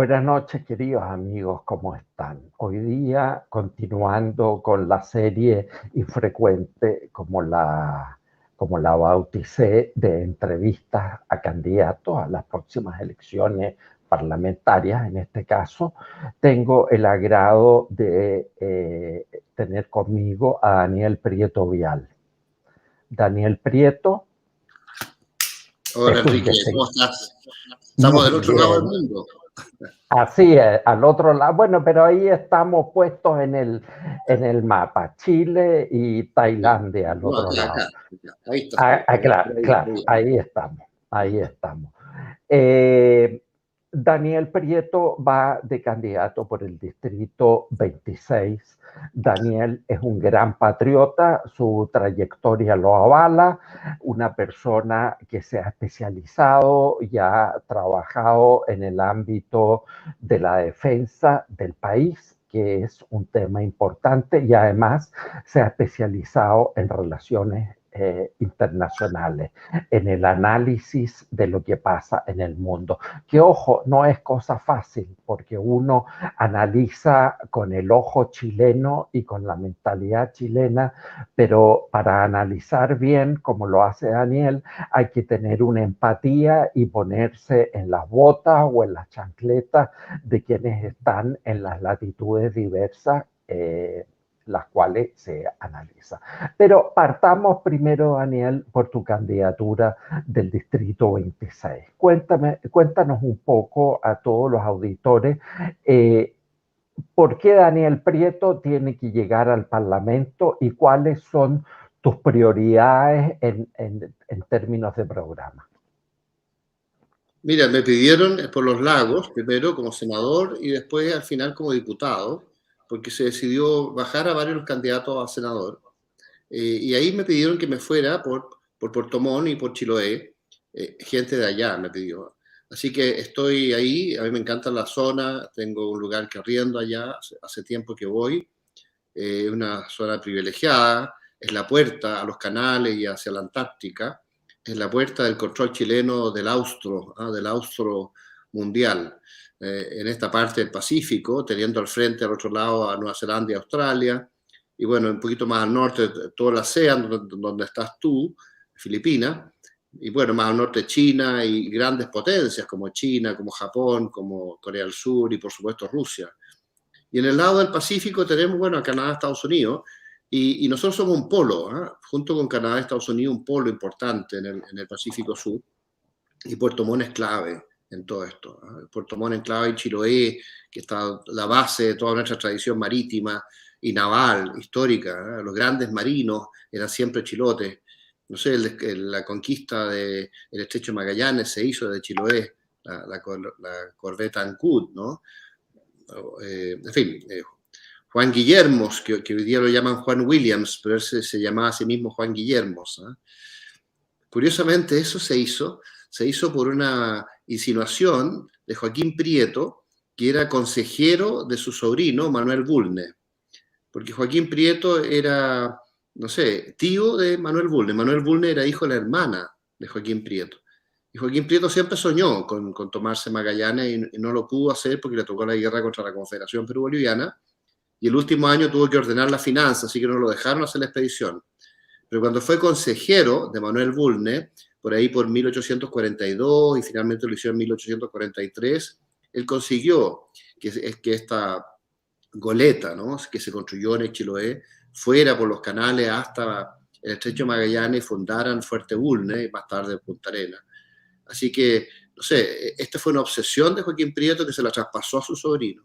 Buenas noches, queridos amigos, ¿cómo están? Hoy día, continuando con la serie infrecuente, como la bauticé, de entrevistas a candidatos a las próximas elecciones parlamentarias, en este caso, tengo el agrado de tener conmigo a Daniel Prieto Vial. Daniel Prieto Hola es un Enrique, ¿cómo estás? Estamos del muy otro lado del bien. mundo. Así es, al otro lado. Bueno, pero ahí estamos puestos en el mapa. Chile y Sí. Tailandia al No, otro acá. lado. Ahí estás tú. Claro, claro, Ahí. ahí estamos, ahí estamos. Eh, Daniel Prieto va de candidato por el distrito 26. Daniel es un gran patriota, su trayectoria lo avala, una persona que se ha especializado y ha trabajado en el ámbito de la defensa del país, que es un tema importante, y además se ha especializado en relaciones internacionales, en el análisis de lo que pasa en el mundo. Que ojo, no es cosa fácil, porque uno analiza con el ojo chileno y con la mentalidad chilena, pero para analizar bien, como lo hace Daniel, hay que tener una empatía y ponerse en las botas o en las chancletas de quienes están en las latitudes diversas, las cuales se analiza. Pero partamos primero, Daniel, por tu candidatura del Distrito 26. Cuéntanos un poco a todos los auditores eh, por qué Daniel Prieto tiene que llegar al Parlamento y cuáles son tus prioridades en términos de programa. Mira, me pidieron por los lagos, primero como senador y después al final como diputado, porque se decidió bajar a varios candidatos a senador. Y ahí me pidieron que me fuera por Puerto Montt y por Chiloé. Gente de allá me pidió. Así que estoy ahí, a mí me encanta la zona, tengo un lugar que arriendo allá, hace tiempo que voy. Una zona privilegiada, es la puerta a los canales y hacia la Antártica, es la puerta del control chileno del austro mundial. En esta parte del Pacífico, teniendo al frente, al otro lado, a Nueva Zelanda y Australia, y bueno, un poquito más al norte, todo el ASEAN, donde estás tú, Filipinas, y bueno, más al norte China y grandes potencias como China, como Japón, como Corea del Sur y por supuesto Rusia. Y en el lado del Pacífico tenemos, bueno, a Canadá, Estados Unidos, y nosotros somos un polo, junto con Canadá y Estados Unidos, un polo importante en el Pacífico Sur, y Puerto Montt es clave en todo esto. Puerto Montt es clave en Chiloé, que está la base de toda nuestra tradición marítima y naval, histórica. Los grandes marinos eran siempre chilotes. No sé, la conquista del Estrecho de Magallanes se hizo de Chiloé, la corbeta Ancud, ¿no? En fin, Juan Guillermos, que hoy día lo llaman Juan Williams, pero él se llamaba a sí mismo Juan Guillermos. Curiosamente, eso se hizo por una insinuación de Joaquín Prieto, que era consejero de su sobrino Manuel Bulnes, porque Joaquín Prieto era, no sé, tío de Manuel Bulnes. Manuel Bulnes era hijo de la hermana de Joaquín Prieto. Y Joaquín Prieto siempre soñó con tomarse Magallanes y no lo pudo hacer porque le tocó la guerra contra la Confederación Perú-Boliviana. Y el último año tuvo que ordenar la finanza, así que no lo dejaron hacer la expedición. Pero cuando fue consejero de Manuel Bulnes, por ahí por 1842 y finalmente lo hicieron en 1843, él consiguió que esta goleta, ¿no?, que se construyó en el Chiloé, fuera por los canales hasta el Estrecho de Magallanes y fundaran Fuerte Bulnes y más tarde Punta Arenas. Así que, no sé, esta fue una obsesión de Joaquín Prieto que se la traspasó a su sobrino.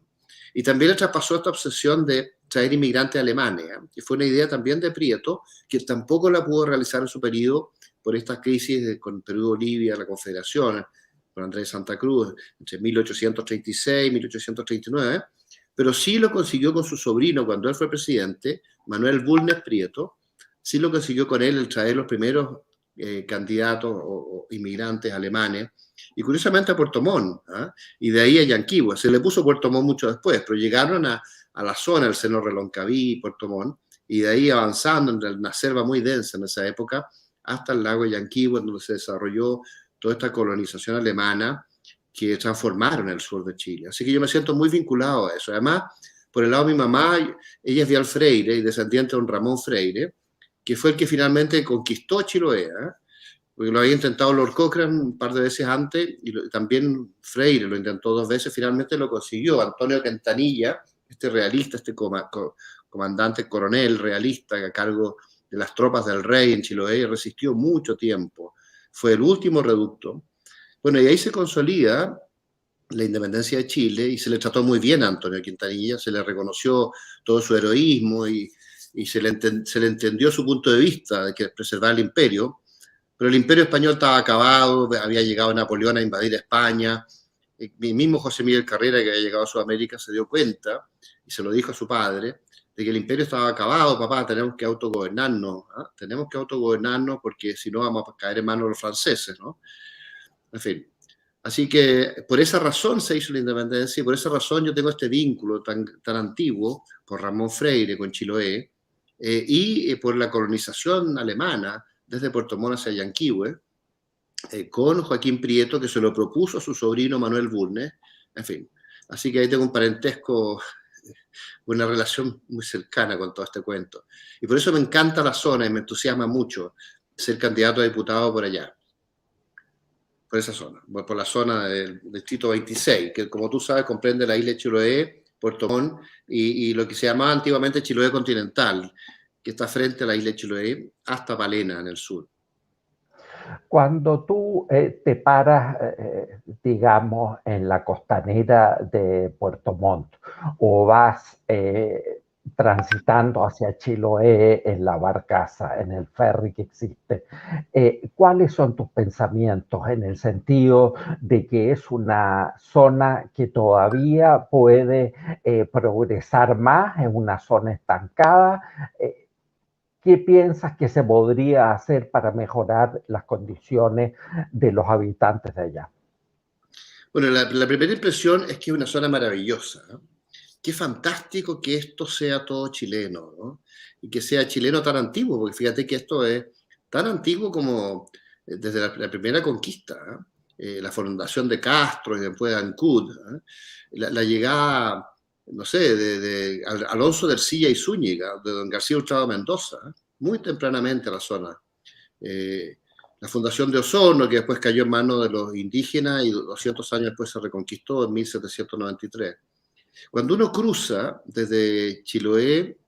Y también le traspasó esta obsesión de traer inmigrantes alemanes, que fue una idea también de Prieto, que tampoco la pudo realizar en su periodo por esta crisis con Perú-Bolivia, la Confederación, con Andrés Santa Cruz, entre 1836 y 1839, pero sí lo consiguió con su sobrino cuando él fue presidente, Manuel Bulnes Prieto, sí lo consiguió con él el traer los primeros candidatos o inmigrantes alemanes, y curiosamente a Puerto Montt, y de ahí a Yanquihue. Se le puso Puerto Montt mucho después, pero llegaron a la zona del Seno Reloncaví, Puerto Montt, y de ahí avanzando en una selva muy densa en esa época, hasta el lago Yanquihue, donde se desarrolló toda esta colonización alemana, que transformaron el sur de Chile. Así que yo me siento muy vinculado a eso. Además, por el lado de mi mamá, ella es Vial Freire y descendiente de don Ramón Freire, que fue el que finalmente conquistó Chiloé, ¿eh? Porque lo había intentado Lord Cochrane un par de veces antes, y también Freire lo intentó 2 veces, finalmente lo consiguió. Antonio Quintanilla, este realista, este comandante coronel realista a cargo de las tropas del rey en Chiloé, resistió mucho tiempo. Fue el último reducto. Bueno, y ahí se consolida la independencia de Chile y se le trató muy bien a Antonio Quintanilla, se le reconoció todo su heroísmo y se le entendió su punto de vista de que preservar el imperio. Pero el imperio español estaba acabado, había llegado Napoleón a invadir España. Mi mismo José Miguel Carrera, que había llegado a Sudamérica, se dio cuenta y se lo dijo a su padre, de que el imperio estaba acabado. Papá, tenemos que autogobernarnos, ¿eh? Tenemos que autogobernarnos porque si no vamos a caer en manos de los franceses, ¿no? En fin. Así que por esa razón se hizo la independencia y por esa razón yo tengo este vínculo tan antiguo por Ramón Freire con Chiloé y por la colonización alemana desde Puerto Montt hacia Yanquihue, con Joaquín Prieto, que se lo propuso a su sobrino Manuel Bulnes, en fin. Así que ahí tengo un parentesco, una relación muy cercana con todo este cuento. Y por eso me encanta la zona y me entusiasma mucho ser candidato a diputado por allá, por esa zona, por la zona del distrito 26, que como tú sabes comprende la isla de Chiloé, Puerto Montt y lo que se llamaba antiguamente Chiloé continental, que está frente a la isla de Chiloé hasta Palena en el sur. Cuando tú te paras, digamos, en la costanera de Puerto Montt o vas transitando hacia Chiloé en la barcaza, en el ferry que existe, ¿cuáles son tus pensamientos en el sentido de que es una zona que todavía puede progresar más, es una zona estancada? ¿Qué piensas que se podría hacer para mejorar las condiciones de los habitantes de allá? Bueno, la primera impresión es que es una zona maravillosa, ¿no? Qué fantástico que esto sea todo chileno, ¿no? Y que sea chileno tan antiguo, porque fíjate que esto es tan antiguo como desde la primera conquista, ¿eh? La fundación de Castro y después de Ancud, ¿eh? La llegada, no sé, de Alonso de Ercilla y Zúñiga, de don García Hurtado Mendoza, ¿eh? Muy tempranamente a la zona. La fundación de Osorno, que después cayó en manos de los indígenas y 200 años después se reconquistó en 1793. Cuando uno cruza desde Chiloé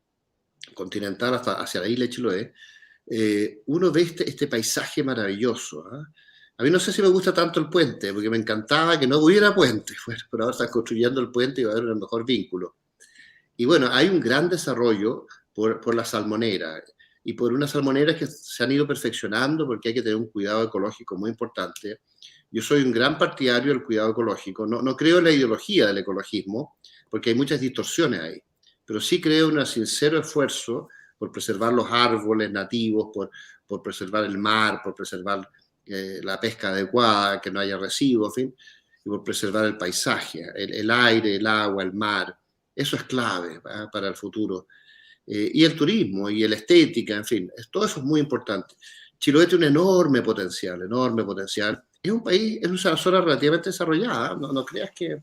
continental hasta hacia la isla de Chiloé, uno ve este paisaje maravilloso, ¿eh? A mí no sé si me gusta tanto el puente, porque me encantaba que no hubiera puente, bueno, pero ahora están construyendo el puente y va a haber un mejor vínculo. Y bueno, hay un gran desarrollo por la salmonera y por unas salmoneras que se han ido perfeccionando porque hay que tener un cuidado ecológico muy importante. Yo soy un gran partidario del cuidado ecológico. No creo en la ideología del ecologismo porque hay muchas distorsiones ahí, pero sí creo en un sincero esfuerzo por preservar los árboles nativos, por preservar el mar, por preservar la pesca adecuada, que no haya residuos, en fin, y por preservar el paisaje, el aire, el agua, el mar. Eso es clave, ¿eh? Para el futuro. Y el turismo y la estética, en fin, todo eso es muy importante. Chiloé tiene un enorme potencial, enorme potencial. Es un país, es una zona relativamente desarrollada, no creas que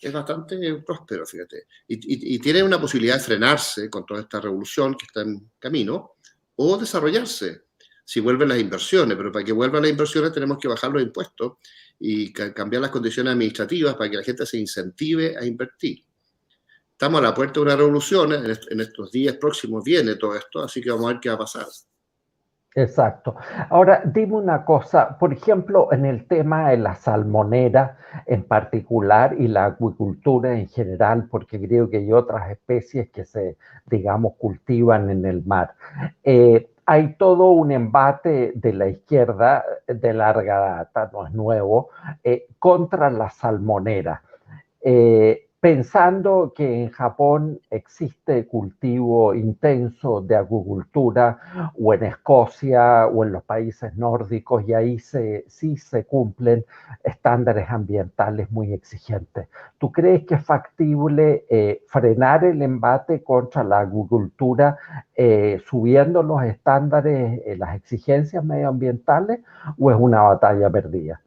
es bastante próspero, fíjate. Y tiene una posibilidad de frenarse con toda esta revolución que está en camino, o desarrollarse si vuelven las inversiones. Pero para que vuelvan las inversiones tenemos que bajar los impuestos y cambiar las condiciones administrativas para que la gente se incentive a invertir. Estamos a la puerta de una revolución, en estos días próximos viene todo esto, así que vamos a ver qué va a pasar. Exacto. Ahora, dime una cosa, por ejemplo, en el tema de la salmonera en particular y la acuicultura en general, porque creo que hay otras especies que se, digamos, cultivan en el mar. Hay todo un embate de la izquierda de larga data, no es nuevo, contra la salmonera. Pensando que en Japón existe cultivo intenso de acuicultura, o en Escocia o en los países nórdicos, y ahí sí se cumplen estándares ambientales muy exigentes. ¿Tú crees que es factible frenar el embate contra la acuicultura subiendo los estándares, las exigencias medioambientales, o es una batalla perdida?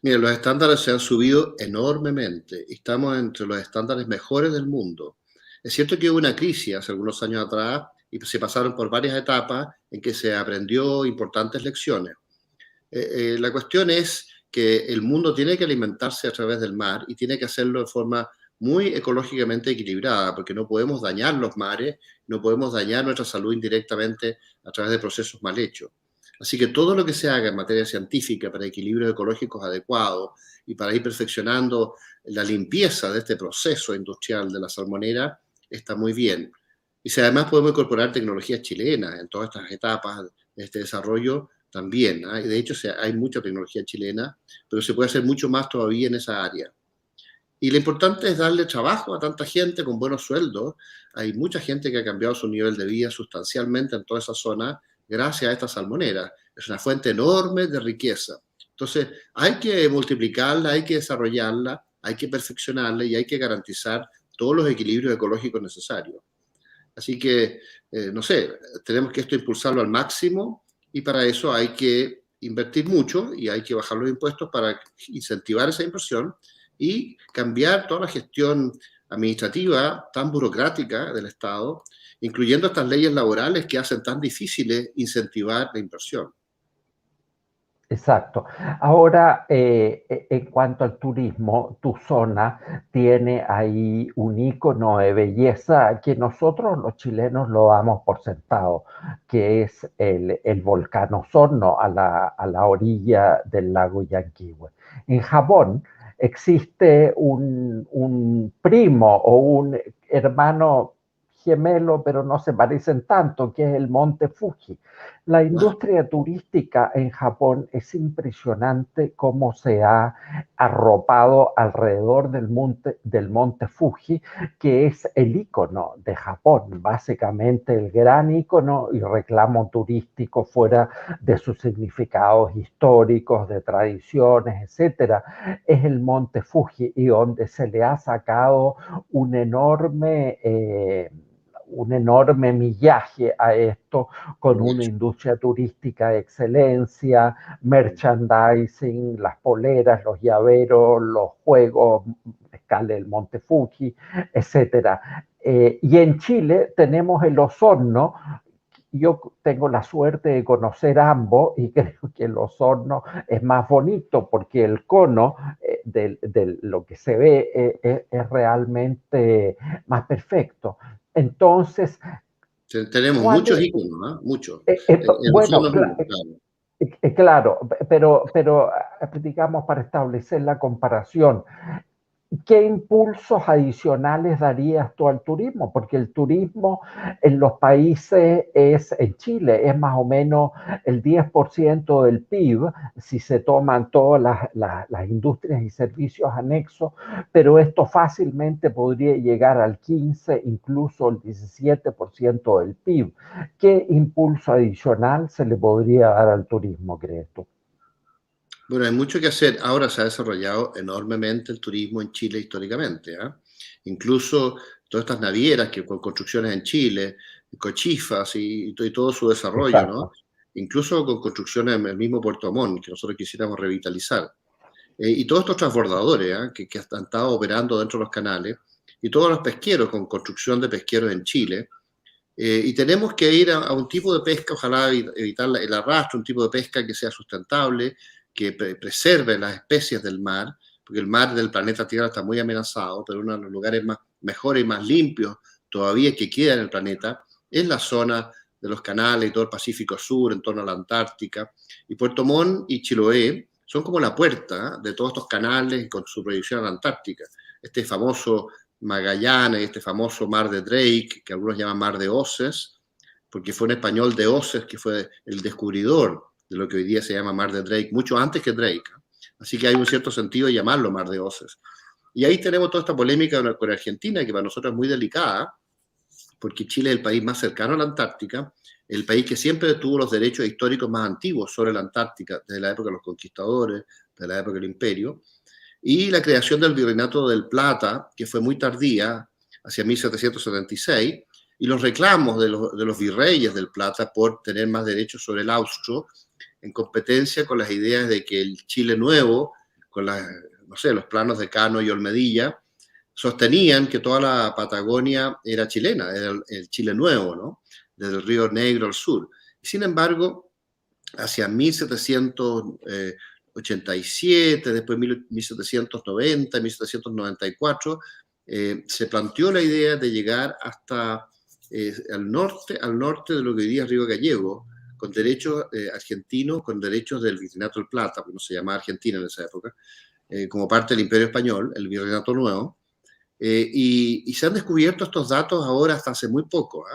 Mira, los estándares se han subido enormemente. Estamos entre los estándares mejores del mundo. Es cierto que hubo una crisis hace algunos años atrás y se pasaron por varias etapas en que se aprendió importantes lecciones. La cuestión es que el mundo tiene que alimentarse a través del mar y tiene que hacerlo de forma muy ecológicamente equilibrada, porque no podemos dañar los mares, no podemos dañar nuestra salud indirectamente a través de procesos mal hechos. Así que todo lo que se haga en materia científica para equilibrios ecológicos adecuados y para ir perfeccionando la limpieza de este proceso industrial de la salmonera está muy bien. Y si además podemos incorporar tecnologías chilenas en todas estas etapas de este desarrollo, también. De hecho, hay mucha tecnología chilena, pero se puede hacer mucho más todavía en esa área. Y lo importante es darle trabajo a tanta gente con buenos sueldos. Hay mucha gente que ha cambiado su nivel de vida sustancialmente en toda esa zona gracias a esta salmonera. Es una fuente enorme de riqueza. Entonces, hay que multiplicarla, hay que desarrollarla, hay que perfeccionarla y hay que garantizar todos los equilibrios ecológicos necesarios. Así que, no sé, tenemos que esto impulsarlo al máximo y para eso hay que invertir mucho y hay que bajar los impuestos para incentivar esa inversión y cambiar toda la gestión administrativa tan burocrática del Estado, incluyendo estas leyes laborales que hacen tan difíciles incentivar la inversión. Exacto. Ahora, en cuanto al turismo, tu zona tiene ahí un icono de belleza que nosotros los chilenos lo damos por sentado, que es el volcán Osorno a la orilla del lago Yanquihue. En Japón existe un primo o un hermano gemelo, pero no se parecen tanto, que es el monte Fuji. La industria turística en Japón es impresionante cómo se ha arropado alrededor del monte Fuji, que es el icono de Japón, básicamente el gran icono y reclamo turístico fuera de sus significados históricos, de tradiciones, etcétera, es el monte Fuji y donde se le ha sacado un enorme millaje a esto con una industria turística de excelencia, merchandising, las poleras, los llaveros, los juegos, escala del Monte Fuji, etc. Y en Chile tenemos el Osorno. Yo tengo la suerte de conocer ambos y creo que el Osorno es más bonito porque el cono de lo que se ve es realmente más perfecto. Entonces, tenemos muchos iconos, muchos. Bueno, claro, pero digamos para establecer la comparación, ¿qué impulsos adicionales darías tú al turismo? Porque el turismo en los países en Chile es más o menos el 10% del PIB, si se toman todas las industrias y servicios anexos, pero esto fácilmente podría llegar al 15, incluso el 17% del PIB. ¿Qué impulso adicional se le podría dar al turismo, crees tú? Bueno, hay mucho que hacer. Ahora se ha desarrollado enormemente el turismo en Chile históricamente. Incluso todas estas navieras que con construcciones en Chile, cochifas y todo su desarrollo, Exacto. ¿no? Incluso con construcciones en el mismo Puerto Montt, que nosotros quisiéramos revitalizar. Y todos estos transbordadores que han estado operando dentro de los canales, y todos los pesqueros con construcción de pesqueros en Chile. Y tenemos que ir a un tipo de pesca, ojalá evitar el arrastre, un tipo de pesca que sea sustentable, que preserve las especies del mar, porque el mar del planeta Tierra está muy amenazado, pero uno de los lugares mejores y más limpios todavía que queda en el planeta es la zona de los canales y todo el Pacífico Sur, en torno a la Antártica. Y Puerto Montt y Chiloé son como la puerta de todos estos canales con su proyección a la Antártica. Este famoso Magallanes, este famoso mar de Drake, que algunos llaman mar de Oces, porque fue un español de Oces que fue el descubridor de lo que hoy día se llama mar de Drake, mucho antes que Drake. Así que hay un cierto sentido de llamarlo mar de Oces. Y ahí tenemos toda esta polémica con Argentina, que para nosotros es muy delicada, porque Chile es el país más cercano a la Antártica, el país que siempre tuvo los derechos históricos más antiguos sobre la Antártica, desde la época de los conquistadores, desde la época del imperio, y la creación del Virreinato del Plata, que fue muy tardía, hacia 1776, y los reclamos de los virreyes del Plata por tener más derechos sobre el austro, en competencia con las ideas de que el Chile nuevo, no sé, los planos de Cano y Olmedilla, sostenían que toda la Patagonia era chilena, era el Chile nuevo, ¿no? Desde el Río Negro al sur. Sin embargo, hacia 1787, después 1790, 1794, se planteó la idea de llegar hasta al norte de lo que hoy día es Río Gallego, con derechos argentinos, con derechos del Virreinato del Plata, porque no se llamaba Argentina en esa época, como parte del Imperio Español, el Virreinato Nuevo, y se han descubierto estos datos ahora hasta hace muy poco.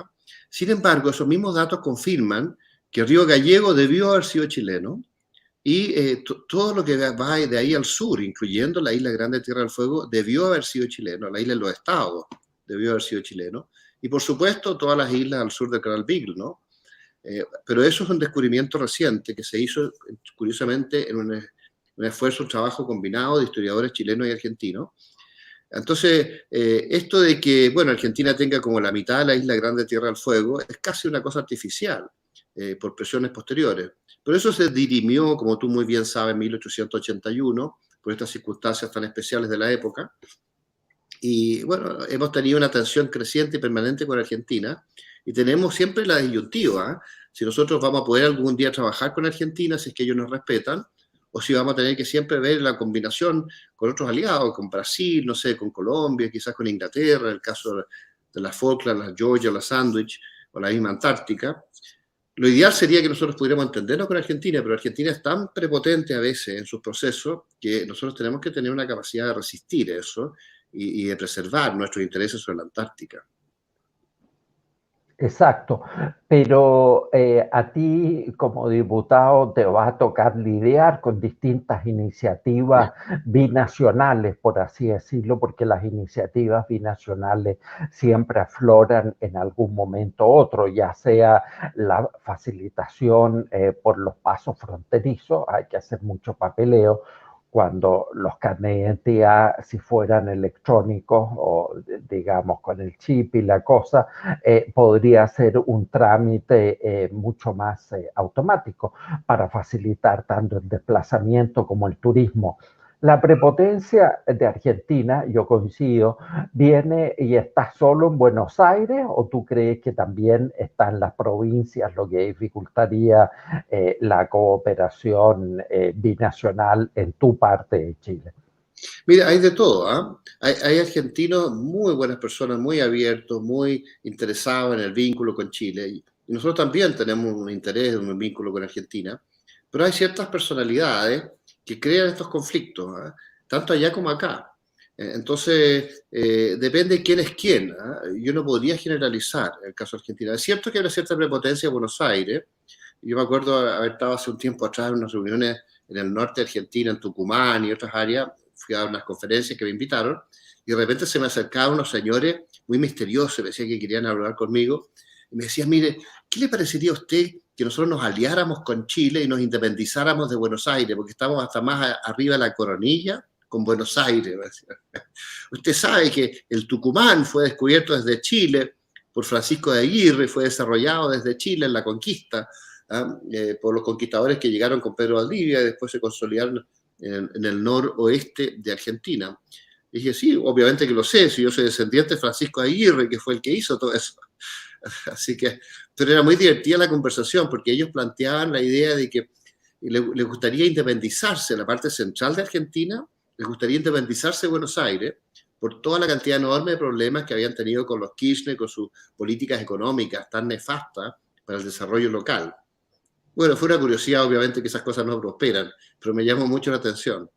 Sin embargo, esos mismos datos confirman que Río Gallego debió haber sido chileno, y todo lo que va de ahí al sur, incluyendo la isla Grande de Tierra del Fuego, debió haber sido chileno, la isla de los Estados debió haber sido chileno, y por supuesto todas las islas al sur del Canal Beagle, ¿no? Pero eso es un descubrimiento reciente que se hizo, curiosamente, en un esfuerzo, un trabajo combinado de historiadores chilenos y argentinos. Entonces, esto de que, bueno, Argentina tenga como la mitad de la isla Grande de Tierra del Fuego es casi una cosa artificial, por presiones posteriores. Pero eso se dirimió, como tú muy bien sabes, en 1881, por estas circunstancias tan especiales de la época. Y bueno, hemos tenido una tensión creciente y permanente con Argentina, y tenemos siempre la disyuntiva, ¿eh? Si nosotros vamos a poder algún día trabajar con Argentina, si es que ellos nos respetan, o si vamos a tener que siempre ver la combinación con otros aliados, con Brasil, no sé, con Colombia, quizás con Inglaterra, en el caso de las Falklands, las Georgia, las Sandwich, o la misma Antártica. Lo ideal sería que nosotros pudiéramos entendernos con Argentina, pero Argentina es tan prepotente a veces en sus procesos que nosotros tenemos que tener una capacidad de resistir eso y de preservar nuestros intereses sobre la Antártica. Exacto, pero a ti como diputado te va a tocar lidiar con distintas iniciativas binacionales, por así decirlo, porque las iniciativas binacionales siempre afloran en algún momento u otro, ya sea la facilitación por los pasos fronterizos, hay que hacer mucho papeleo, cuando los carnet de identidad, si fueran electrónicos o digamos con el chip y la cosa, podría ser un trámite mucho más automático para facilitar tanto el desplazamiento como el turismo. La prepotencia de Argentina, yo coincido, viene y está solo en Buenos Aires, o tú crees que también está en las provincias, lo que dificultaría la cooperación binacional en tu parte de Chile? Mira, hay de todo, ¿eh? Hay argentinos muy buenas personas, muy abiertos, muy interesados en el vínculo con Chile. Y nosotros también tenemos un interés en un vínculo con Argentina, pero hay ciertas personalidades que crean estos conflictos, ¿eh? Tanto allá como acá. Entonces, depende de quién es quién, ¿eh? Yo no podría generalizar el caso de Argentina. Es cierto que hay una cierta prepotencia en Buenos Aires. Yo me acuerdo haber estado hace un tiempo atrás en unas reuniones en el norte de Argentina, en Tucumán y otras áreas. Fui a unas conferencias que me invitaron, y de repente se me acercaban unos señores muy misteriosos, me decían que querían hablar conmigo, y me decían, mire, ¿qué le parecería a usted que nosotros nos aliáramos con Chile y nos independizáramos de Buenos Aires? Porque estamos hasta más arriba de la coronilla con Buenos Aires. Usted sabe que el Tucumán fue descubierto desde Chile por Francisco de Aguirre, fue desarrollado desde Chile en la conquista, por los conquistadores que llegaron con Pedro Valdivia y después se consolidaron en el noroeste de Argentina. Y dije, sí, obviamente que lo sé, si yo soy descendiente de Francisco Aguirre, que fue el que hizo todo eso. Así que, pero era muy divertida la conversación, porque ellos planteaban la idea de que les gustaría independizarse, la parte central de Argentina, les gustaría independizarse de Buenos Aires, por toda la cantidad enorme de problemas que habían tenido con los Kirchner, con sus políticas económicas tan nefastas para el desarrollo local. Bueno, fue una curiosidad, obviamente, que esas cosas no prosperan, pero me llamó mucho la atención.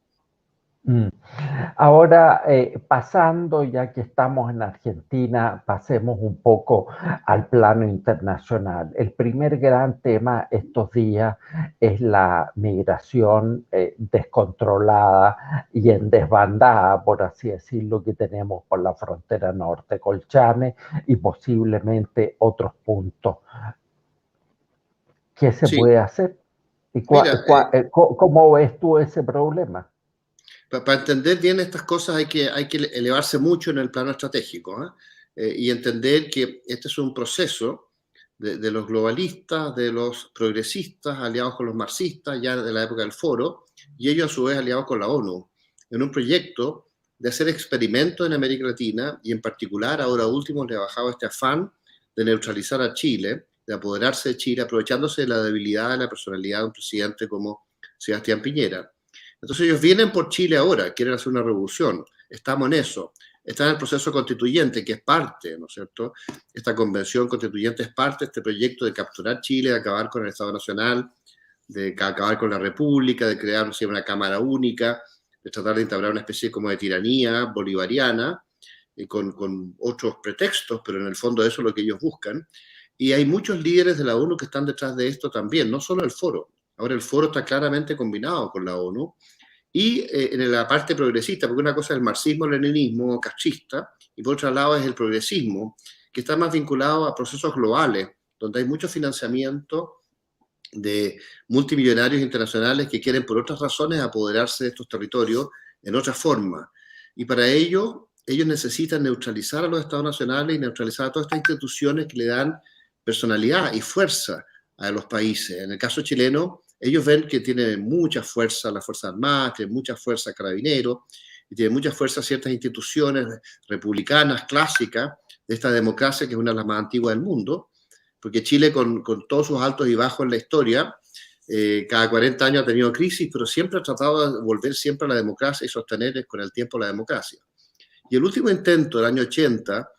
Ahora, pasando, ya que estamos en Argentina, pasemos un poco al plano internacional. El primer gran tema estos días es la migración descontrolada y en desbandada, por así decirlo, que tenemos por la frontera norte, Colchane y posiblemente otros puntos. ¿Qué se Sí, puede hacer? ¿Y mira, cómo ves tú ese problema? para entender bien estas cosas hay que elevarse mucho en el plano estratégico, ¿eh? Y entender que este es un proceso de los globalistas, de los progresistas, aliados con los marxistas, ya de la época del foro, y ellos a su vez aliados con la ONU. en un proyecto de hacer experimentos en América Latina y en particular ahora último le ha bajado este afán de neutralizar a Chile, de apoderarse de Chile, aprovechándose de la debilidad de la personalidad de un presidente como Sebastián Piñera. Entonces ellos vienen por Chile ahora, quieren hacer una revolución, estamos en eso. Está en el proceso constituyente, que es parte, ¿no es cierto? Esta convención constituyente es parte de este proyecto de capturar Chile, de acabar con el Estado Nacional, de acabar con la República, de crear, no sé, una Cámara Única, de tratar de instaurar una especie como de tiranía bolivariana, con otros pretextos, pero en el fondo eso es lo que ellos buscan. Y hay muchos líderes de la ONU que están detrás de esto también, no solo el foro. Ahora el foro está claramente combinado con la ONU, y en la parte progresista, porque una cosa es el marxismo-leninismo castrista, y por otro lado es el progresismo, que está más vinculado a procesos globales, donde hay mucho financiamiento de multimillonarios internacionales que quieren por otras razones apoderarse de estos territorios en otra forma. Y para ello, ellos necesitan neutralizar a los estados nacionales y neutralizar a todas estas instituciones que le dan personalidad y fuerza a los países. En el caso chileno, ellos ven que tiene mucha fuerza las Fuerzas Armadas, tiene mucha fuerza Carabineros, y tiene mucha fuerza ciertas instituciones republicanas clásicas de esta democracia que es una de las más antiguas del mundo, porque Chile con todos sus altos y bajos en la historia, cada 40 años ha tenido crisis, pero siempre ha tratado de volver siempre a la democracia y sostener con el tiempo la democracia. Y el último intento del año 80,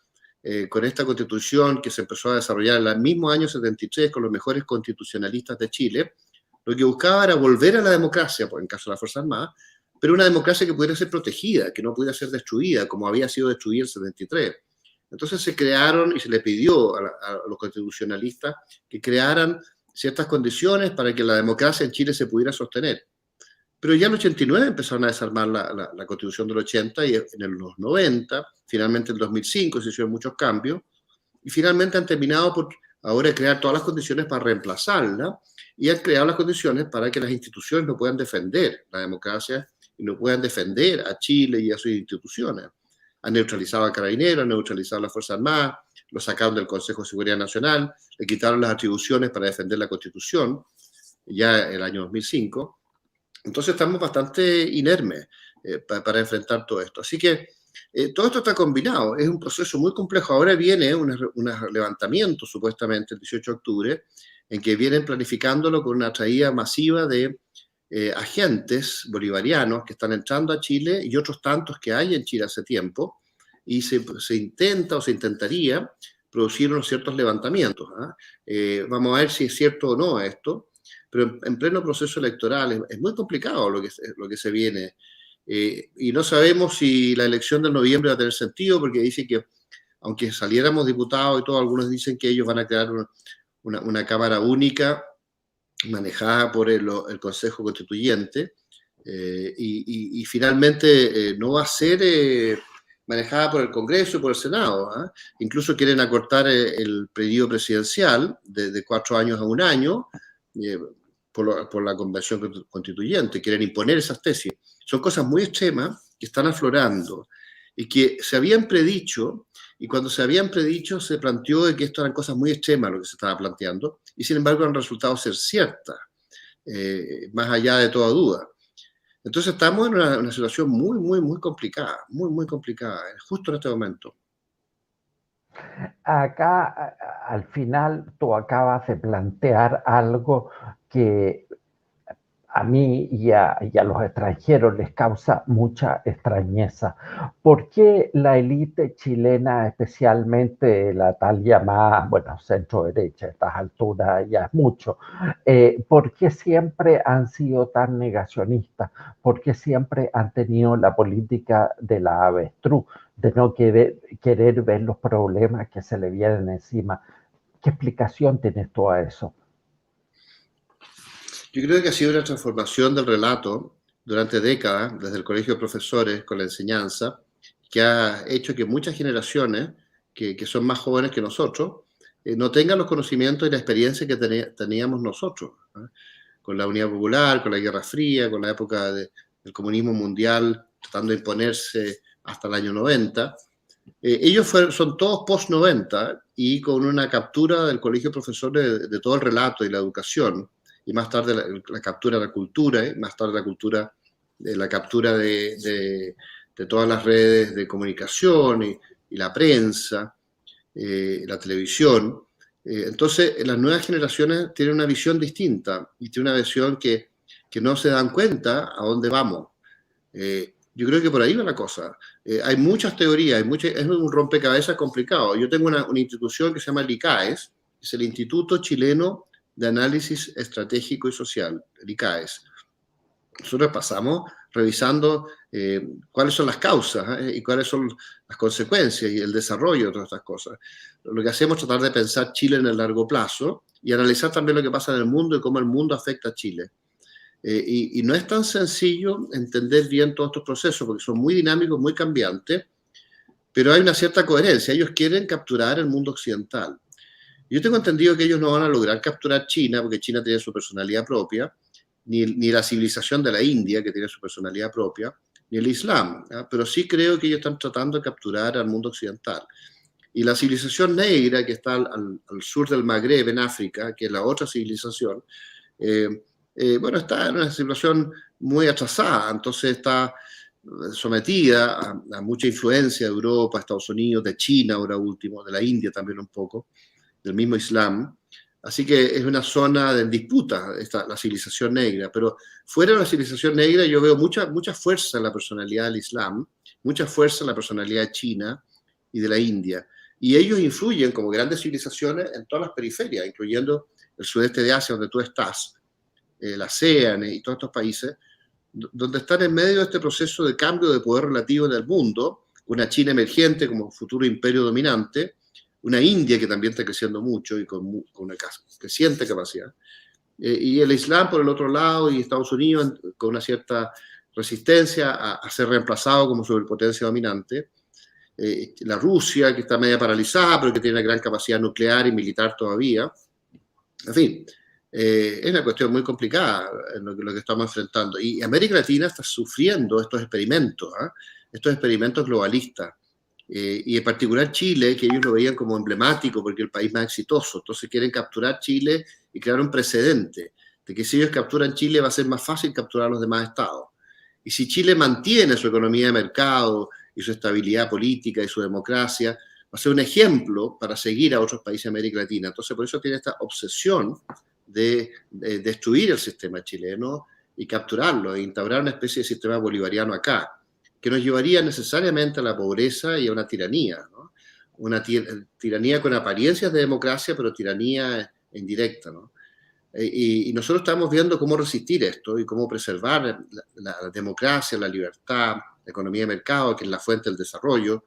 con esta constitución que se empezó a desarrollar en el mismo año 73 con los mejores constitucionalistas de Chile, lo que buscaba era volver a la democracia, pues en caso de las Fuerzas Armadas, pero una democracia que pudiera ser protegida, que no pudiera ser destruida, como había sido destruida en el 73. Entonces se crearon y se le pidió a los constitucionalistas que crearan ciertas condiciones para que la democracia en Chile se pudiera sostener. Pero ya en el 89 empezaron a desarmar la Constitución del 80 y en los 90, finalmente en el 2005 se hicieron muchos cambios y finalmente han terminado por ahora crear todas las condiciones para reemplazarla y han creado las condiciones para que las instituciones no puedan defender la democracia y no puedan defender a Chile y a sus instituciones. Han neutralizado a Carabineros, han neutralizado a las Fuerzas Armadas, lo sacaron del Consejo de Seguridad Nacional, le quitaron las atribuciones para defender la Constitución, ya el año 2005. Entonces estamos bastante inermes para enfrentar todo esto. Así que todo esto está combinado, es un proceso muy complejo. Ahora viene un levantamiento, supuestamente, el 18 de octubre, en que vienen planificándolo con una traída masiva de agentes bolivarianos que están entrando a Chile y otros tantos que hay en Chile hace tiempo, y se intenta o se intentaría producir unos ciertos levantamientos. Vamos a ver si es cierto o no esto, pero en pleno proceso electoral es muy complicado lo que se viene. Y no sabemos si la elección de noviembre va a tener sentido, porque dicen que aunque saliéramos diputados y todo, algunos dicen que ellos van a crear una Cámara Única manejada por el Consejo Constituyente, y finalmente no va a ser manejada por el Congreso y por el Senado. Incluso quieren acortar el periodo presidencial de 4 años a 1 año por la Convención Constituyente. Quieren imponer esas tesis. Son cosas muy extremas que están aflorando y que se habían predicho, y cuando se habían predicho se planteó de que esto eran cosas muy extremas lo que se estaba planteando, y sin embargo han resultado ser ciertas, más allá de toda duda. Entonces estamos en una situación muy, muy, muy complicada, muy, muy complicada, justo en este momento. Acá, al final, tú acabas de plantear algo que a mí y a los extranjeros les causa mucha extrañeza. ¿Por qué la élite chilena, especialmente la tal llamada, bueno, centro-derecha, a estas alturas ya es mucho, por qué siempre han sido tan negacionistas? ¿Por qué siempre han tenido la política de la avestruz, de no querer ver los problemas que se le vienen encima? ¿Qué explicación tienes tú a eso? Yo creo que ha sido una transformación del relato durante décadas, desde el colegio de profesores con la enseñanza, que ha hecho que muchas generaciones que son más jóvenes que nosotros no tengan los conocimientos y la experiencia que teníamos nosotros, con la Unidad Popular, con la Guerra Fría, con la época del comunismo mundial tratando de imponerse hasta el año 90. Ellos son todos post-90 y con una captura del colegio de profesores de todo el relato y la educación, y más tarde la captura de la cultura, más tarde la cultura la captura de todas las redes de comunicación y la prensa, la televisión. Entonces, las nuevas generaciones tienen una visión distinta y tienen una visión que no se dan cuenta a dónde vamos. Yo creo que por ahí va la cosa. Hay muchas teorías, es un rompecabezas complicado. Yo tengo una institución que se llama el ICAES, es el Instituto Chileno de Análisis Estratégico y Social, el ICAES. Nosotros pasamos revisando cuáles son las causas y cuáles son las consecuencias y el desarrollo de todas estas cosas. Lo que hacemos es tratar de pensar Chile en el largo plazo y analizar también lo que pasa en el mundo y cómo el mundo afecta a Chile. Y no es tan sencillo entender bien todos estos procesos porque son muy dinámicos, muy cambiantes, pero hay una cierta coherencia. Ellos quieren capturar el mundo occidental. Yo tengo entendido que ellos no van a lograr capturar China porque China tiene su personalidad propia, ni la civilización de la India, que tiene su personalidad propia, ni el Islam, ¿eh? Pero sí creo que ellos están tratando de capturar al mundo occidental. Y la civilización negra, que está al sur del Magreb, en África, que es la otra civilización, bueno, está en una situación muy atrasada, entonces está sometida a mucha influencia de Europa, Estados Unidos, de China ahora último, de la India también un poco, del mismo Islam. Así que es una zona de disputa la civilización negra, pero fuera de la civilización negra yo veo mucha fuerza en la personalidad del Islam, mucha fuerza en la personalidad de China y de la India. Y ellos influyen como grandes civilizaciones en todas las periferias, incluyendo el sudeste de Asia, donde tú estás, la ASEAN y todos estos países, donde están en medio de este proceso de cambio de poder relativo en el mundo, una China emergente como futuro imperio dominante, una India que también está creciendo mucho y con una creciente capacidad, y el Islam por el otro lado y Estados Unidos con una cierta resistencia a ser reemplazado como superpotencia dominante, la Rusia que está media paralizada pero que tiene una gran capacidad nuclear y militar todavía, en fin. Es una cuestión muy complicada en lo que estamos enfrentando. Y América Latina está sufriendo estos experimentos globalistas. Y en particular Chile, que ellos lo veían como emblemático porque el país más exitoso. Entonces quieren capturar Chile y crear un precedente de que si ellos capturan Chile va a ser más fácil capturar los demás estados. Y si Chile mantiene su economía de mercado y su estabilidad política y su democracia, va a ser un ejemplo para seguir a otros países de América Latina. Entonces por eso tiene esta obsesión de destruir el sistema chileno y capturarlo e instaurar una especie de sistema bolivariano acá, que nos llevaría necesariamente a la pobreza y a una tiranía, ¿no? Una tiranía con apariencias de democracia, pero tiranía indirecta, ¿no? Y nosotros estamos viendo cómo resistir esto y cómo preservar la democracia, la libertad, la economía de mercado, que es la fuente del desarrollo,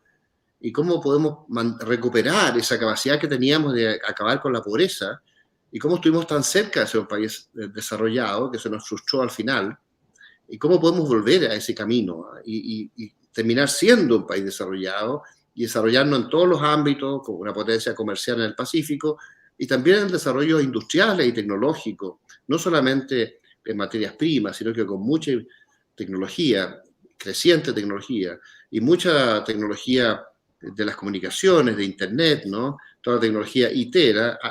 y cómo podemos recuperar esa capacidad que teníamos de acabar con la pobreza, y cómo estuvimos tan cerca de ser un país desarrollado, que se nos frustró al final, y cómo podemos volver a ese camino y terminar siendo un país desarrollado y desarrollarnos en todos los ámbitos, como una potencia comercial en el Pacífico, y también en el desarrollo industrial y tecnológico, no solamente en materias primas, sino que con mucha tecnología, creciente tecnología, y mucha tecnología de las comunicaciones, de Internet, ¿no? Toda la tecnología IT,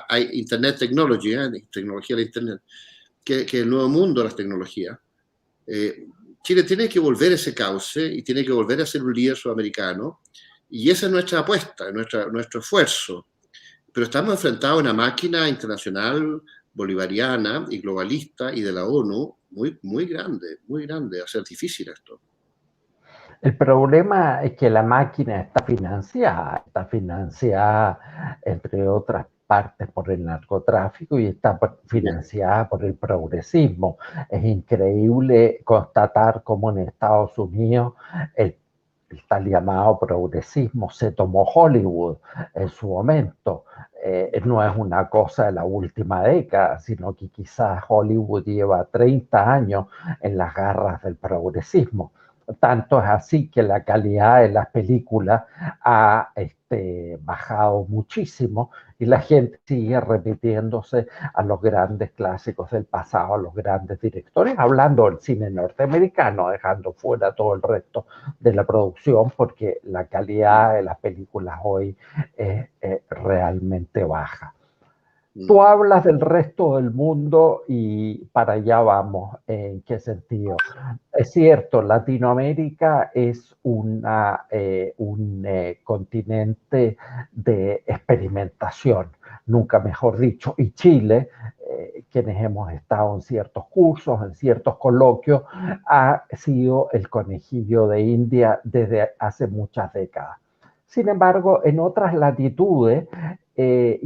hay Internet Technology, tecnología de Internet, que es el nuevo mundo de las tecnologías. Chile tiene que volver a ese cauce y tiene que volver a ser un líder sudamericano, y esa es nuestra apuesta, nuestro esfuerzo. Pero estamos enfrentados a una máquina internacional bolivariana y globalista y de la ONU muy grande, muy grande. Va a ser difícil esto. El problema es que la máquina está financiada entre otras partes por el narcotráfico y está financiada por el progresismo. Es increíble constatar cómo en Estados Unidos el tal llamado progresismo se tomó Hollywood en su momento. No es una cosa de la última década, sino que quizás Hollywood lleva 30 años en las garras del progresismo. Tanto es así que la calidad de las películas ha bajado muchísimo y la gente sigue repitiéndose a los grandes clásicos del pasado, a los grandes directores, hablando del cine norteamericano, dejando fuera todo el resto de la producción porque la calidad de las películas hoy es realmente baja. Tú hablas del resto del mundo y para allá vamos. ¿En qué sentido? Es cierto, Latinoamérica es un continente de experimentación, nunca mejor dicho, y Chile, quienes hemos estado en ciertos cursos, en ciertos coloquios, ha sido el conejillo de India desde hace muchas décadas. Sin embargo, en otras latitudes,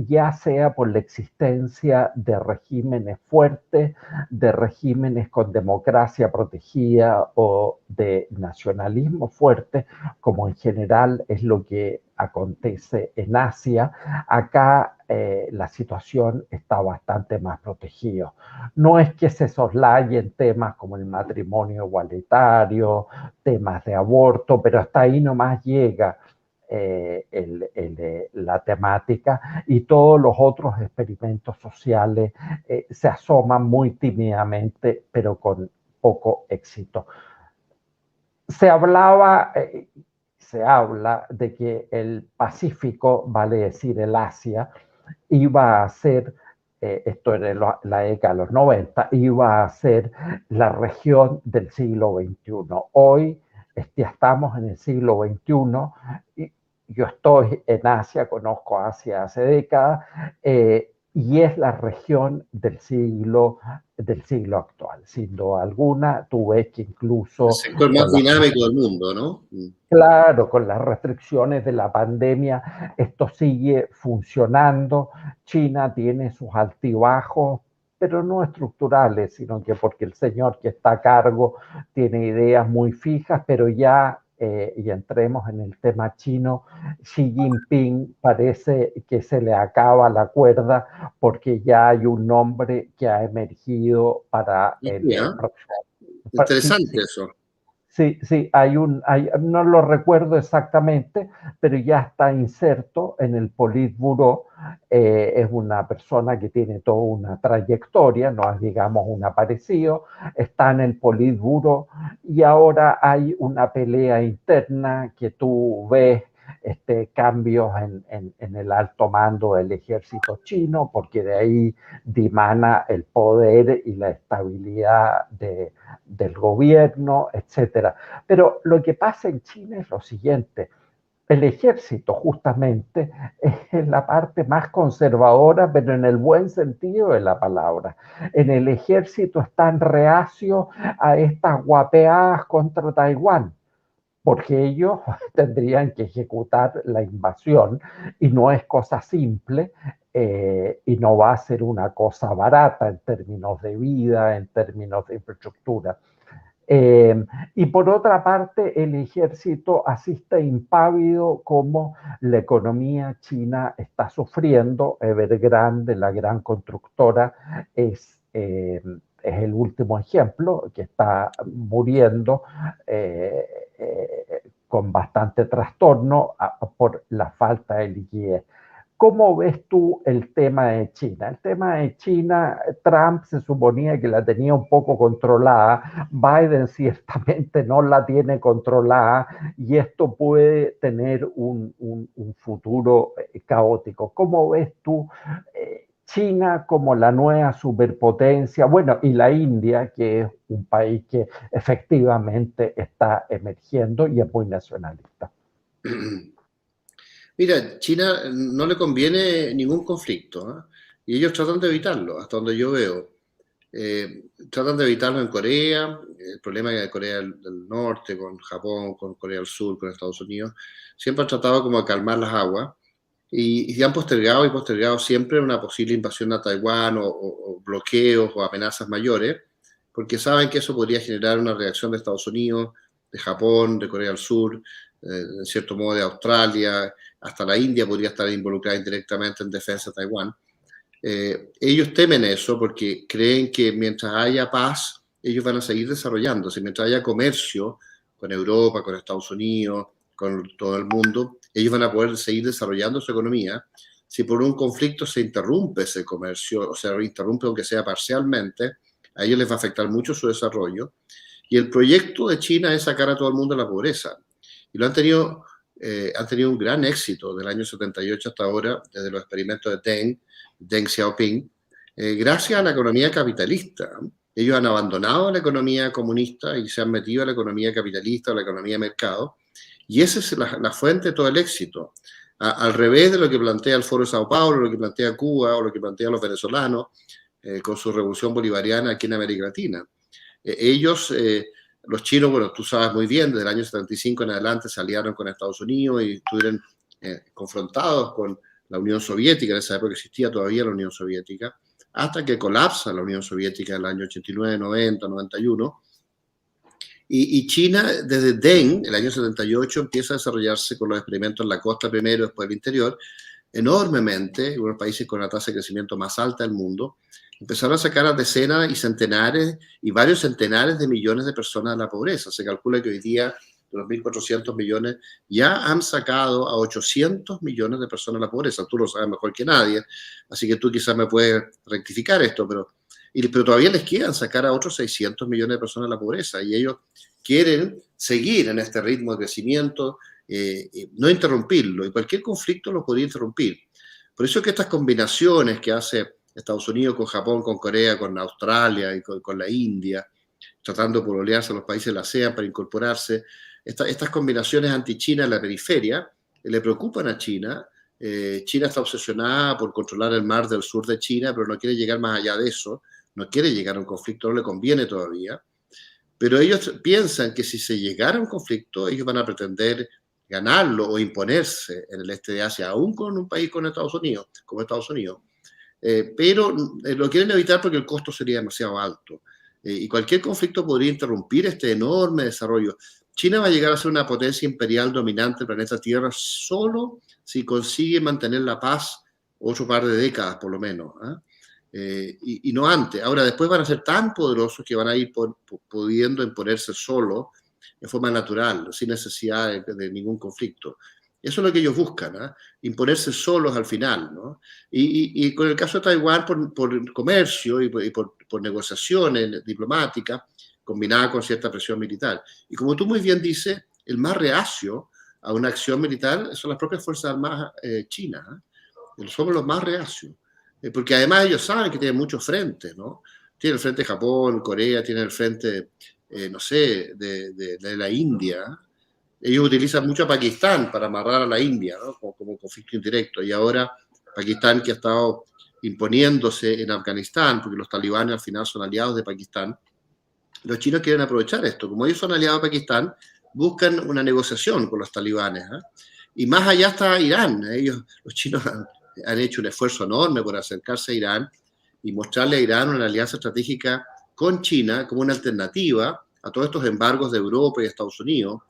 ya sea por la existencia de regímenes fuertes, de regímenes con democracia protegida o de nacionalismo fuerte, como en general es lo que acontece en Asia, acá la situación está bastante más protegida. No es que se soslayen temas como el matrimonio igualitario, temas de aborto, pero hasta ahí nomás llega la temática y todos los otros experimentos sociales se asoman muy tímidamente, pero con poco éxito. Se hablaba, se habla de que el Pacífico, vale decir el Asia, iba a ser, esto era la década de los 90, iba a ser la región del siglo XXI. Hoy ya estamos en el siglo XXI y yo estoy en Asia, conozco Asia hace décadas, y es la región del siglo actual. Sin duda alguna, tú ves que incluso El sector más dinámico del mundo, ¿no? claro, con las restricciones de la pandemia, esto sigue funcionando. China tiene sus altibajos, pero no estructurales, sino que porque el señor que está a cargo tiene ideas muy fijas, pero ya, y entremos en el tema chino, Xi Jinping parece que se le acaba la cuerda porque ya hay un nombre que ha emergido para Sí, el ¿eh? próximo. Sí, Interesante sí, eso. sí, sí, no lo recuerdo exactamente, pero ya está inserto en el Politburo. Es una persona que tiene toda una trayectoria, no es, digamos, un aparecido, está en el Politburo y ahora hay una pelea interna que tú ves cambios en el alto mando del ejército chino, porque de ahí dimana el poder y la estabilidad del gobierno, etcétera. Pero lo que pasa en China es lo siguiente. El ejército justamente es la parte más conservadora, pero en el buen sentido de la palabra. En el ejército están reacios a estas guapeadas contra Taiwán, porque ellos tendrían que ejecutar la invasión y no es cosa simple y no va a ser una cosa barata en términos de vida, en términos de infraestructura. Y por otra parte, el ejército asiste impávido como la economía china está sufriendo. Evergrande, la gran constructora, es el último ejemplo que está muriendo con bastante trastorno por la falta de liquidez. ¿Cómo ves tú el tema de China? El tema de China, Trump se suponía que la tenía un poco controlada, Biden ciertamente no la tiene controlada y esto puede tener un futuro caótico. ¿Cómo ves tú China como la nueva superpotencia? Bueno, y la India, que es un país que efectivamente está emergiendo y es muy nacionalista. Mira, China no le conviene ningún conflicto, ¿eh? Y ellos tratan de evitarlo, hasta donde yo veo. Tratan de evitarlo en Corea, el problema de Corea del Norte, con Japón, con Corea del Sur, con Estados Unidos, siempre han tratado como de calmar las aguas y han postergado y postergado siempre una posible invasión a Taiwán o bloqueos o amenazas mayores, porque saben que eso podría generar una reacción de Estados Unidos, de Japón, de Corea del Sur, en cierto modo de Australia, hasta la India podría estar involucrada indirectamente en defensa de Taiwán. Ellos temen eso porque creen que mientras haya paz, ellos van a seguir desarrollándose. Mientras haya comercio con Europa, con Estados Unidos, con todo el mundo, ellos van a poder seguir desarrollando su economía. Si por un conflicto se interrumpe ese comercio, o sea, interrumpe aunque sea parcialmente, a ellos les va a afectar mucho su desarrollo. Y el proyecto de China es sacar a todo el mundo de la pobreza. Y lo han tenido han tenido un gran éxito del año 78 hasta ahora, desde los experimentos de Deng Xiaoping, gracias a la economía capitalista. Ellos han abandonado la economía comunista y se han metido a la economía capitalista o la economía de mercado, y esa es la fuente de todo el éxito. Al revés de lo que plantea el Foro de Sao Paulo, lo que plantea Cuba o lo que plantean los venezolanos con su revolución bolivariana aquí en América Latina. Ellos, los chinos, bueno, tú sabes muy bien, desde el año 75 en adelante se aliaron con Estados Unidos y estuvieron confrontados con la Unión Soviética. En esa época existía todavía la Unión Soviética, hasta que colapsa la Unión Soviética en el año 89, 90, 91. Y China, desde Deng, el año 78, empieza a desarrollarse con los experimentos en la costa primero, después el interior, enormemente, unos países con la tasa de crecimiento más alta del mundo. Empezaron a sacar a decenas y centenares y varios centenares de millones de personas de la pobreza. Se calcula que hoy día de los 1.400 millones ya han sacado a 800 millones de personas de la pobreza. Tú lo sabes mejor que nadie, así que tú quizás me puedes rectificar esto, pero todavía les quedan sacar a otros 600 millones de personas de la pobreza y ellos quieren seguir en este ritmo de crecimiento, no interrumpirlo, y cualquier conflicto lo podría interrumpir. Por eso es que estas combinaciones que hace Estados Unidos con Japón, con Corea, con Australia y con la India, tratando de pololearse a los países de la ASEAN para incorporarse, estas combinaciones anti-China en la periferia le preocupan a China. China está obsesionada por controlar el mar del sur de China, pero no quiere llegar más allá de eso, no quiere llegar a un conflicto, no le conviene todavía. Pero ellos piensan que si se llegara a un conflicto, ellos van a pretender ganarlo o imponerse en el este de Asia, aún con un país como Estados Unidos. Pero lo quieren evitar porque el costo sería demasiado alto. Y cualquier conflicto podría interrumpir este enorme desarrollo. China va a llegar a ser una potencia imperial dominante del planeta Tierra solo si consigue mantener la paz otro par de décadas, por lo menos. Y no antes. Ahora, después van a ser tan poderosos que van a ir pudiendo imponerse solo, de forma natural, sin necesidad de ningún conflicto. Eso es lo que ellos buscan, imponerse solos al final, ¿no? Y con el caso de Taiwán, por comercio y por negociaciones diplomáticas, combinada con cierta presión militar. Y como tú muy bien dices, el más reacio a una acción militar son las propias Fuerzas Armadas chinas. Somos los más reacios. Porque además ellos saben que tienen muchos frentes, ¿no? Tienen el frente de Japón, Corea, tienen el frente, no sé, de la India. Ellos utilizan mucho a Pakistán para amarrar a la India, ¿no? Como conflicto indirecto. Y ahora Pakistán, que ha estado imponiéndose en Afganistán, porque los talibanes al final son aliados de Pakistán, los chinos quieren aprovechar esto. Como ellos son aliados de Pakistán, buscan una negociación con los talibanes. Y más allá está Irán. Los chinos han hecho un esfuerzo enorme por acercarse a Irán y mostrarle a Irán una alianza estratégica con China como una alternativa a todos estos embargos de Europa y Estados Unidos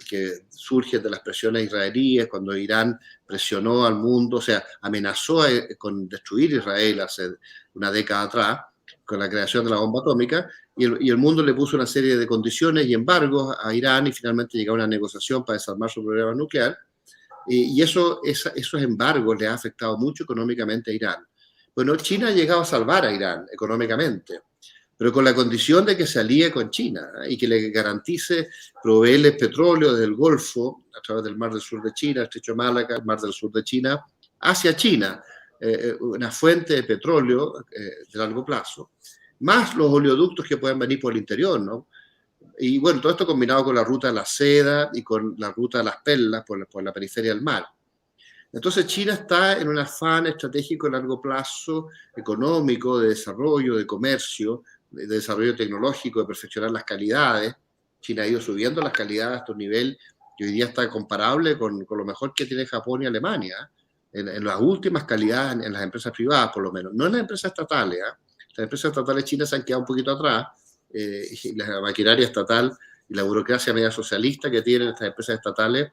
que surgen de las presiones israelíes cuando Irán presionó al mundo, o sea, amenazó con destruir Israel hace una década atrás con la creación de la bomba atómica y el mundo le puso una serie de condiciones y embargos a Irán y finalmente llegó a una negociación para desarmar su programa nuclear. Y esos embargos le ha afectado mucho económicamente a Irán. Bueno, China ha llegado a salvar a Irán económicamente, pero con la condición de que se alíe con China y que le garantice proveerles petróleo desde el Golfo, a través del Mar del Sur de China, el Estrecho de Malaca, el Mar del Sur de China, hacia China, una fuente de petróleo de largo plazo, más los oleoductos que pueden venir por el interior, ¿no? Y bueno, todo esto combinado con la ruta de la seda y con la ruta de las perlas por la periferia del mar. Entonces China está en un afán estratégico a largo plazo, económico, de desarrollo, de comercio, de desarrollo tecnológico, de perfeccionar las calidades. China ha ido subiendo las calidades hasta un nivel que hoy día está comparable con lo mejor que tiene Japón y Alemania, en las últimas calidades en las empresas privadas, por lo menos. No en las empresas estatales. Las empresas estatales chinas se han quedado un poquito atrás, y la maquinaria estatal y la burocracia media socialista que tienen estas empresas estatales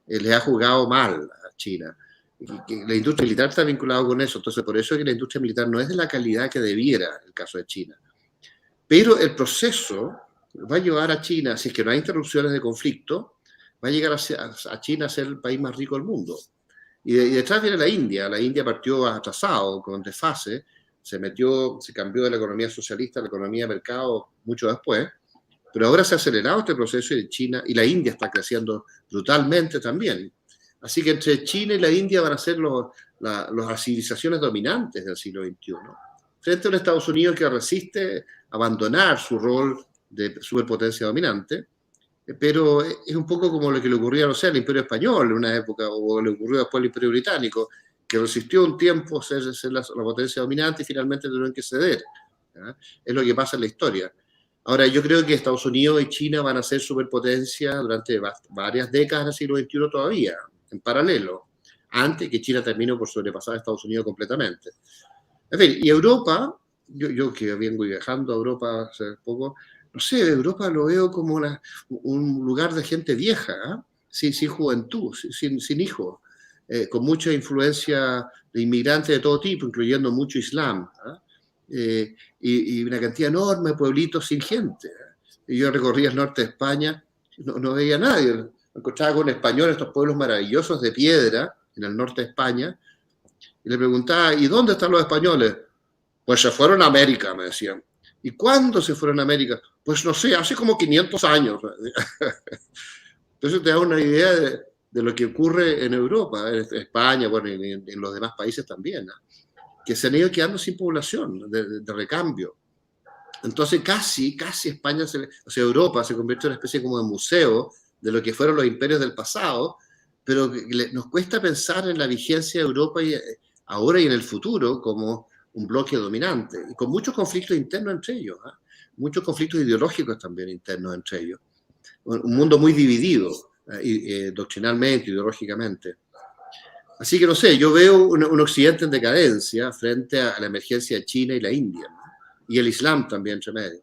les ha jugado mal a China. Y la industria militar está vinculada con eso, entonces por eso es que la industria militar no es de la calidad que debiera el caso de China. Pero el proceso va a llevar a China, si es que no hay interrupciones de conflicto, va a llegar a China a ser el país más rico del mundo. Y detrás viene la India. La India partió atrasado, con desfase, se cambió de la economía socialista a la economía de mercado mucho después, Pero ahora se ha acelerado este proceso y China y la India está creciendo brutalmente también. Así que entre China y la India van a ser las civilizaciones dominantes del siglo XXI, frente a un Estados Unidos que resiste abandonar su rol de superpotencia dominante, pero es un poco como lo que le ocurría, no sé, al Imperio Español en una época, o le ocurrió después al Imperio Británico, que resistió un tiempo ser la potencia dominante y finalmente tuvieron que ceder. ¿Ya? Es lo que pasa en la historia. Ahora, yo creo que Estados Unidos y China van a ser superpotencia durante varias décadas del siglo XXI todavía, en paralelo, antes que China termine por sobrepasar a Estados Unidos completamente. En fin, y Europa, yo que vengo viajando a Europa hace poco, no sé, Europa lo veo como un lugar de gente vieja, ¿eh? Sin juventud, sin hijos, con mucha influencia de inmigrantes de todo tipo, incluyendo mucho islam, y una cantidad enorme de pueblitos sin gente. Y yo recorría el norte de España, no veía a nadie, me encontraba con españoles, estos pueblos maravillosos de piedra en el norte de España, y le preguntaba, ¿y dónde están los españoles? Pues se fueron a América, me decían. ¿Y cuándo se fueron a América? Pues no sé, hace como 500 años. Entonces te da una idea de lo que ocurre en Europa, en España, bueno, y en los demás países también, ¿no? Que se han ido quedando sin población de recambio. Entonces casi España, o sea, Europa se convierte en una especie como de museo de lo que fueron los imperios del pasado, pero nos cuesta pensar en la vigencia de Europa ahora y en el futuro como un bloque dominante, y con muchos conflictos internos entre ellos, ¿eh? Muchos conflictos ideológicos también internos entre ellos. Un mundo muy dividido, doctrinalmente, ideológicamente. Así que no sé, yo veo un Occidente en decadencia frente a la emergencia de China y la India, ¿no? Y el Islam también entre medio.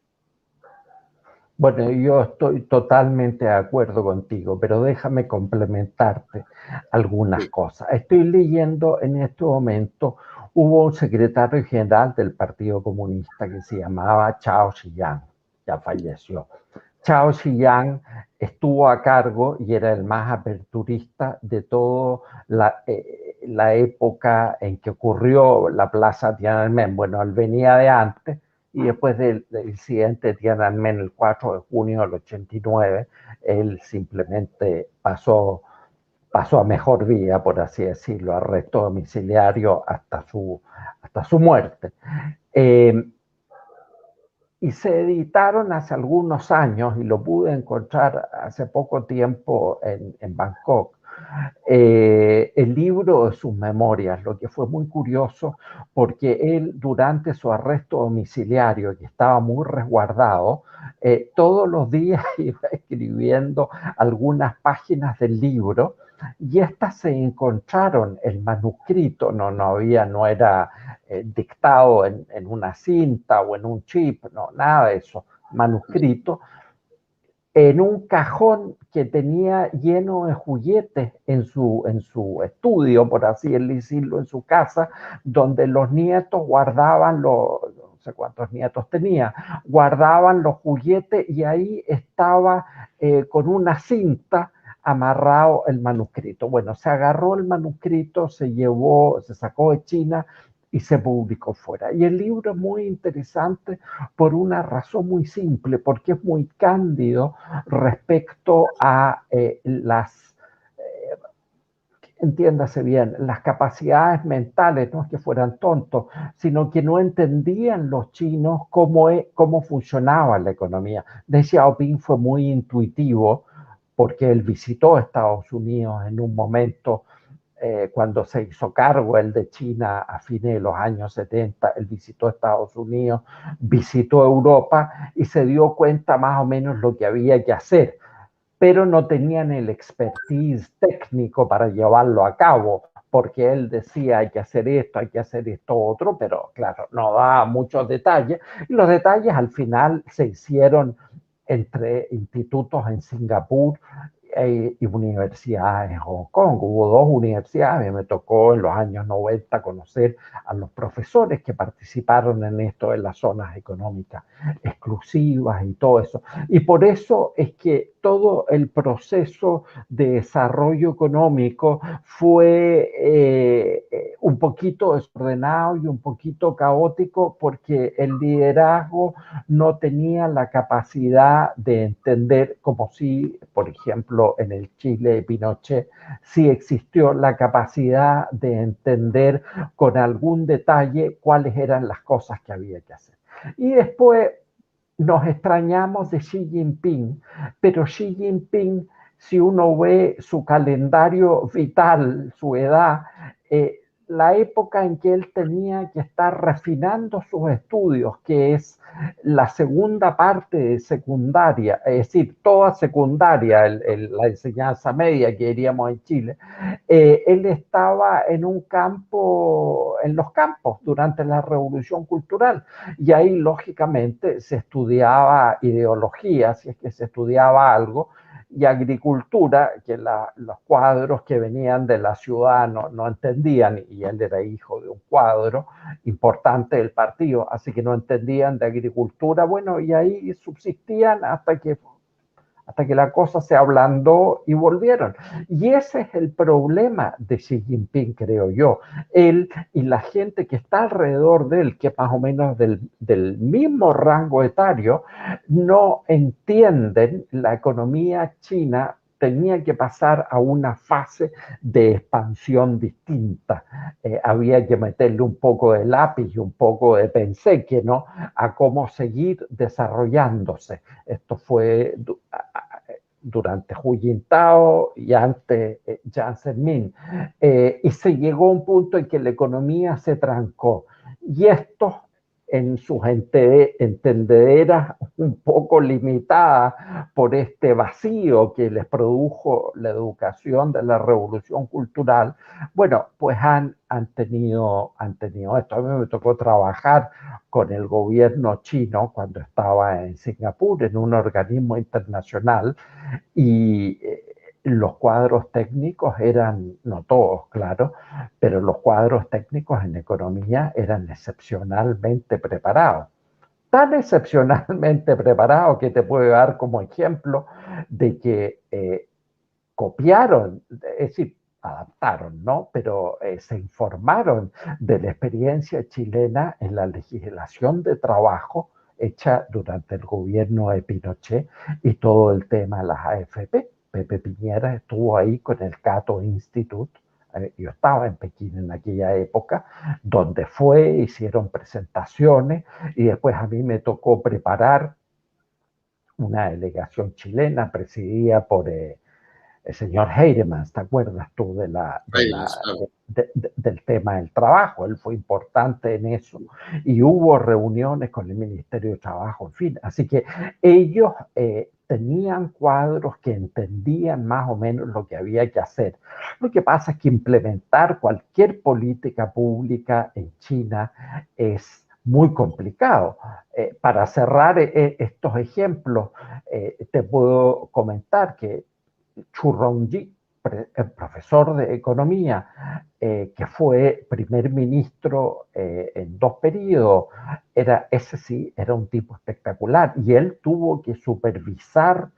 Bueno, yo estoy totalmente de acuerdo contigo, pero déjame complementarte algunas Sí. cosas. Estoy leyendo en este momento, hubo un secretario general del Partido Comunista que se llamaba Chao Ziyang, ya falleció. Chao Ziyang estuvo a cargo y era el más aperturista de toda la época en que ocurrió la plaza Tiananmen. Bueno, él venía de antes y después del incidente de Tiananmen el 4 de junio del 89, él simplemente pasó a mejor vida, por así decirlo, arresto domiciliario hasta su muerte. Y se editaron hace algunos años, y lo pude encontrar hace poco tiempo en Bangkok, el libro de sus memorias, lo que fue muy curioso porque él durante su arresto domiciliario, que estaba muy resguardado, todos los días iba escribiendo algunas páginas del libro, y estas se encontraron, el manuscrito no era dictado en una cinta o en un chip, no, nada de eso, manuscrito, en un cajón que tenía lleno de juguetes en su estudio, por así decirlo, en su casa, donde los nietos guardaban no sé cuántos nietos tenía, guardaban los juguetes, y ahí estaba con una cinta amarrado el manuscrito. Bueno, se agarró el manuscrito, se sacó de China y se publicó fuera. Y el libro es muy interesante por una razón muy simple, porque es muy cándido respecto a entiéndase bien, las capacidades mentales, no es que fueran tontos, sino que no entendían los chinos cómo funcionaba la economía. Deng Xiaoping fue muy intuitivo porque él visitó Estados Unidos en un momento cuando se hizo cargo él de China a fines de los años 70, él visitó Estados Unidos, visitó Europa y se dio cuenta más o menos lo que había que hacer, pero no tenían el expertise técnico para llevarlo a cabo, porque él decía hay que hacer esto otro, pero claro, no daba muchos detalles, y los detalles al final se hicieron entre institutos en Singapur y universidades en Hong Kong. Hubo dos universidades, me tocó en los años 90 conocer a los profesores que participaron en esto de las zonas económicas exclusivas y todo eso. Y por eso es que todo el proceso de desarrollo económico fue un poquito desordenado y un poquito caótico porque el liderazgo no tenía la capacidad de entender, como si, por ejemplo, en el Chile de Pinochet, sí existió la capacidad de entender con algún detalle cuáles eran las cosas que había que hacer. Y después nos extrañamos de Xi Jinping, pero Xi Jinping, si uno ve su calendario vital, su edad, la época en que él tenía que estar refinando sus estudios, que es la segunda parte de secundaria, es decir, toda secundaria, la enseñanza media que diríamos en Chile, él estaba en un campo, en los campos durante la Revolución Cultural, y ahí lógicamente se estudiaba ideología, si es que se estudiaba algo, y agricultura, que los cuadros que venían de la ciudad no entendían, y él era hijo de un cuadro importante del partido, así que no entendían de agricultura, bueno, y ahí subsistían hasta que la cosa se ablandó y volvieron. Y ese es el problema de Xi Jinping, creo yo. Él y la gente que está alrededor de él, que más o menos del mismo rango etario, no entienden la economía china tenía que pasar a una fase de expansión distinta. Había que meterle un poco de lápiz y un poco de pensé, ¿no? A cómo seguir desarrollándose. Esto fue durante Hu Jintao y antes Jiang Zemin. Y se llegó a un punto en que la economía se trancó. Y estos, en sus entendederas un poco limitadas por este vacío que les produjo la educación de la revolución cultural, bueno, pues han tenido esto. A mí me tocó trabajar con el gobierno chino cuando estaba en Singapur, en un organismo internacional, y los cuadros técnicos eran, no todos, claro, pero los cuadros técnicos en economía eran excepcionalmente preparados. Tan excepcionalmente preparados que te puedo dar como ejemplo de que copiaron, es decir, adaptaron, ¿no? Pero se informaron de la experiencia chilena en la legislación de trabajo hecha durante el gobierno de Pinochet y todo el tema de las AFP. Pepe Piñera estuvo ahí con el Cato Institute. Yo estaba en Pekín en aquella época, donde hicieron presentaciones y después a mí me tocó preparar una delegación chilena presidida por el señor Heidemann, ¿te acuerdas tú del tema del trabajo? Él fue importante en eso y hubo reuniones con el Ministerio de Trabajo, en fin. Así que ellos tenían cuadros que entendían más o menos lo que había que hacer. Lo que pasa es que implementar cualquier política pública en China es muy complicado. Para cerrar estos ejemplos, te puedo comentar que Chu Rongji, profesor de economía, que fue primer ministro en 2 periodos, ese sí, era un tipo espectacular y él tuvo que supervisar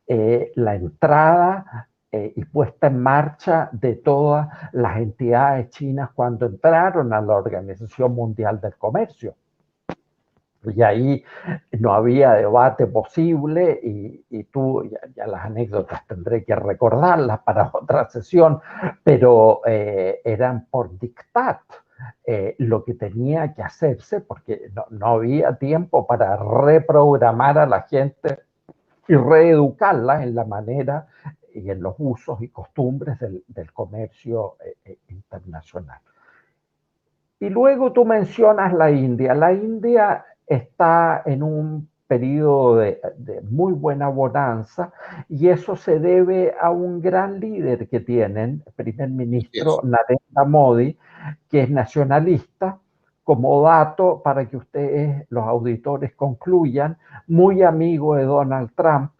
la entrada y puesta en marcha de todas las entidades chinas cuando entraron a la Organización Mundial del Comercio. Y ahí no había debate posible y tú, ya las anécdotas tendré que recordarlas para otra sesión, pero eran por dictat lo que tenía que hacerse porque no había tiempo para reprogramar a la gente y reeducarla en la manera y en los usos y costumbres del comercio internacional. Y luego tú mencionas la India. La India está en un periodo de muy buena bonanza y eso se debe a un gran líder que tienen, primer ministro Narendra Modi, que es nacionalista. Como dato, para que ustedes, los auditores, concluyan, muy amigo de Donald Trump.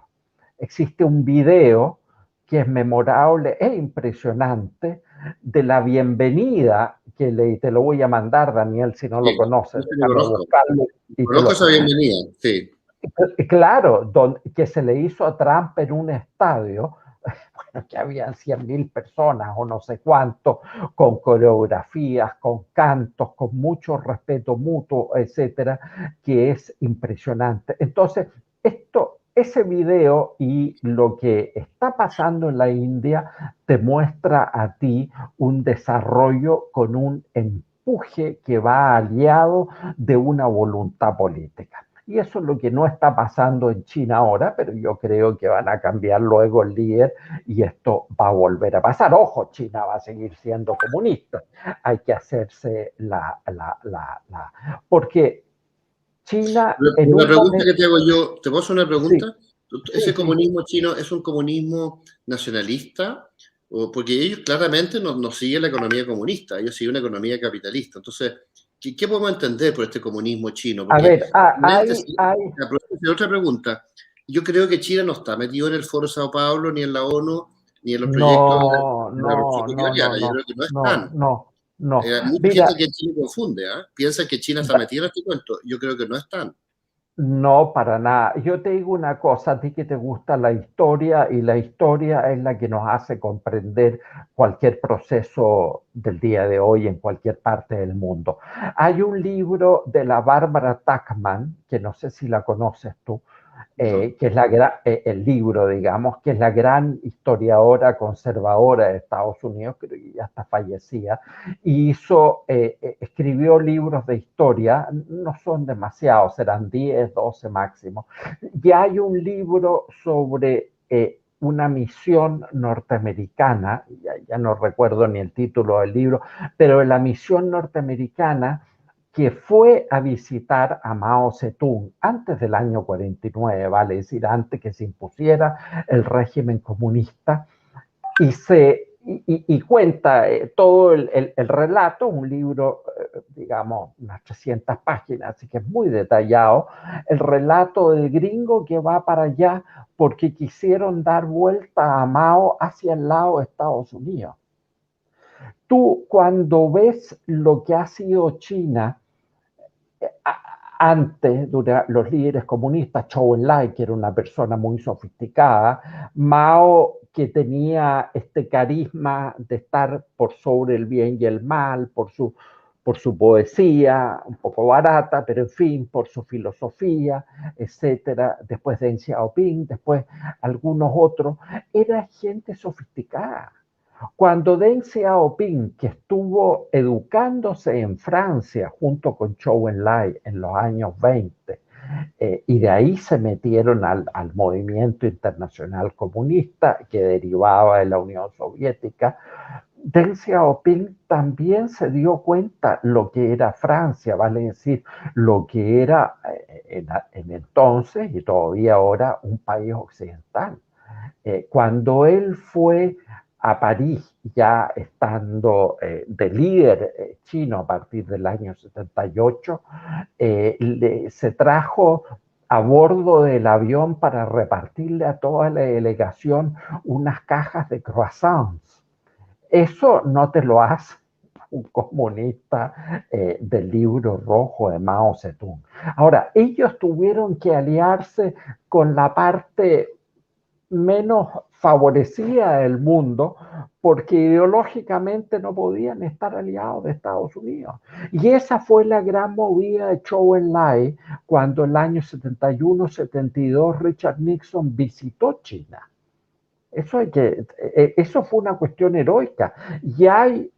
Existe un video que es memorable e impresionante de la bienvenida que te lo voy a mandar, Daniel, si no lo conoces. Déjame buscarlo. Conozco esa bienvenida, sí. Claro, que se le hizo a Trump en un estadio bueno, que habían 100.000 personas o no sé cuánto, con coreografías, con cantos, con mucho respeto mutuo, etcétera, que es impresionante. Entonces, ese video y lo que está pasando en la India te muestra a ti un desarrollo con un empuje que va aliado de una voluntad política. Y eso es lo que no está pasando en China ahora, pero yo creo que van a cambiar luego el líder y esto va a volver a pasar. Ojo, China va a seguir siendo comunista. Hay que hacerse porque China en La un pregunta momento... que te hago yo, ¿te puedo hacer una Sí, pregunta? sí, ¿Ese sí. comunismo chino es un comunismo nacionalista? Porque ellos claramente no siguen la economía comunista, ellos siguen una economía capitalista. Entonces, ¿qué podemos entender por este comunismo chino? A Porque ver, realmente, otra pregunta, yo creo que China no está metido en el Foro Sao Paulo, ni en la ONU, ni en los proyectos no, de la Revolución no, no, no, Bolivariana. Yo no, creo que no no, están. no, no. Mucha gente Mira, aquí en Chile confunde, ¿ah? Piensa que China está metida en este cuento. Yo creo que no están. no, para nada. Yo te digo una cosa, a ti que te gusta la historia y la historia es la que nos hace comprender cualquier proceso del día de hoy en cualquier parte del mundo. Hay un libro de la Barbara Tuchman, que no sé si la conoces tú, ¿No? que es el libro, digamos, que es la gran historiadora conservadora de Estados Unidos, creo que ya está fallecida, y escribió libros de historia, no son demasiados, serán 10, 12 máximo. Y hay un libro sobre una misión norteamericana, ya no recuerdo ni el título del libro, pero la misión norteamericana que fue a visitar a Mao Zedong antes del año 49, vale decir, antes que se impusiera el régimen comunista, y cuenta todo el relato, un libro, digamos, unas 300 páginas, así que es muy detallado, el relato del gringo que va para allá porque quisieron dar vuelta a Mao hacia el lado de Estados Unidos. Tú cuando ves lo que ha sido China, antes, los líderes comunistas, Zhou Enlai, que era una persona muy sofisticada, Mao, que tenía este carisma de estar por sobre el bien y el mal, por su poesía, un poco barata, pero en fin, por su filosofía, etcétera. Después Deng Xiaoping, después algunos otros, era gente sofisticada. Cuando Deng Xiaoping, que estuvo educándose en Francia junto con Zhou Enlai en los años 20, y de ahí se metieron al movimiento internacional comunista que derivaba de la Unión Soviética, Deng Xiaoping también se dio cuenta lo que era Francia, vale decir, lo que era en entonces y todavía ahora un país occidental. Cuando él fue a París, ya estando de líder chino a partir del año 78, se trajo a bordo del avión para repartirle a toda la delegación unas cajas de croissants. Eso no te lo hace un comunista del libro rojo de Mao Zedong. Ahora, ellos tuvieron que aliarse con la parte menos favorecida del mundo porque ideológicamente no podían estar aliados de Estados Unidos. Y esa fue la gran movida de Zhou Enlai cuando en el año 71-72 Richard Nixon visitó China. Eso fue una cuestión heroica. Y hay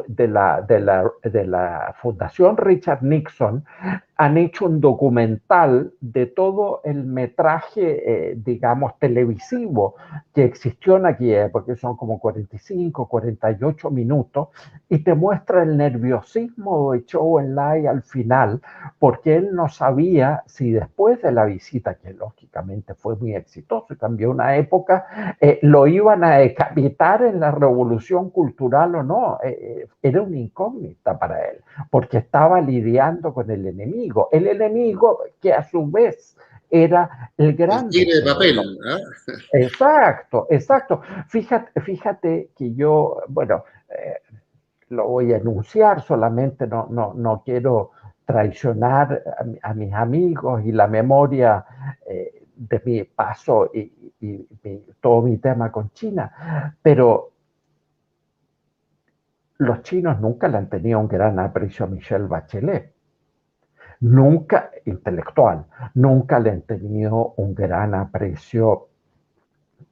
de la Fundación Richard Nixon, han hecho un documental de todo el metraje, digamos, televisivo que existió en aquella época, son como 45, 48 minutos, y te muestra el nerviosismo de Zhou Enlai al final, porque él no sabía si después de la visita, que lógicamente fue muy exitoso y cambió una época, lo iban a decapitar en la revolución cultural o no. Era una incógnita para él, porque estaba lidiando con el enemigo que a su vez era el El gran tigre de papel, vencedor. ¿ah? Exacto, exacto. Fíjate que yo, bueno, lo voy a enunciar, solamente no quiero traicionar a mis amigos y la memoria de mi paso todo mi tema con China, pero los chinos nunca le han tenido un gran aprecio a Michelle Bachelet, nunca intelectual, nunca le han tenido un gran aprecio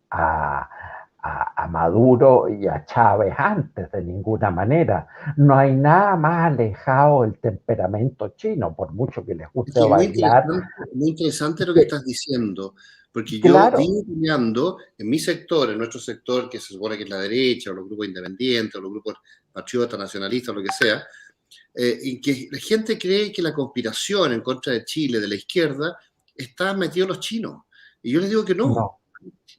a, a Maduro y a Chávez antes, de ninguna manera. No hay nada más alejado del temperamento chino, por mucho que les Es guste que bailar. muy interesante lo que estás diciendo, porque yo Claro, vivo peleando en mi sector, en nuestro sector, que se supone que es la derecha, o los grupos independientes, o los grupos patriotas, nacionalistas, lo que sea, y que la gente cree que la conspiración en contra de Chile, de la izquierda, está metido los chinos. Y yo les digo que no, no.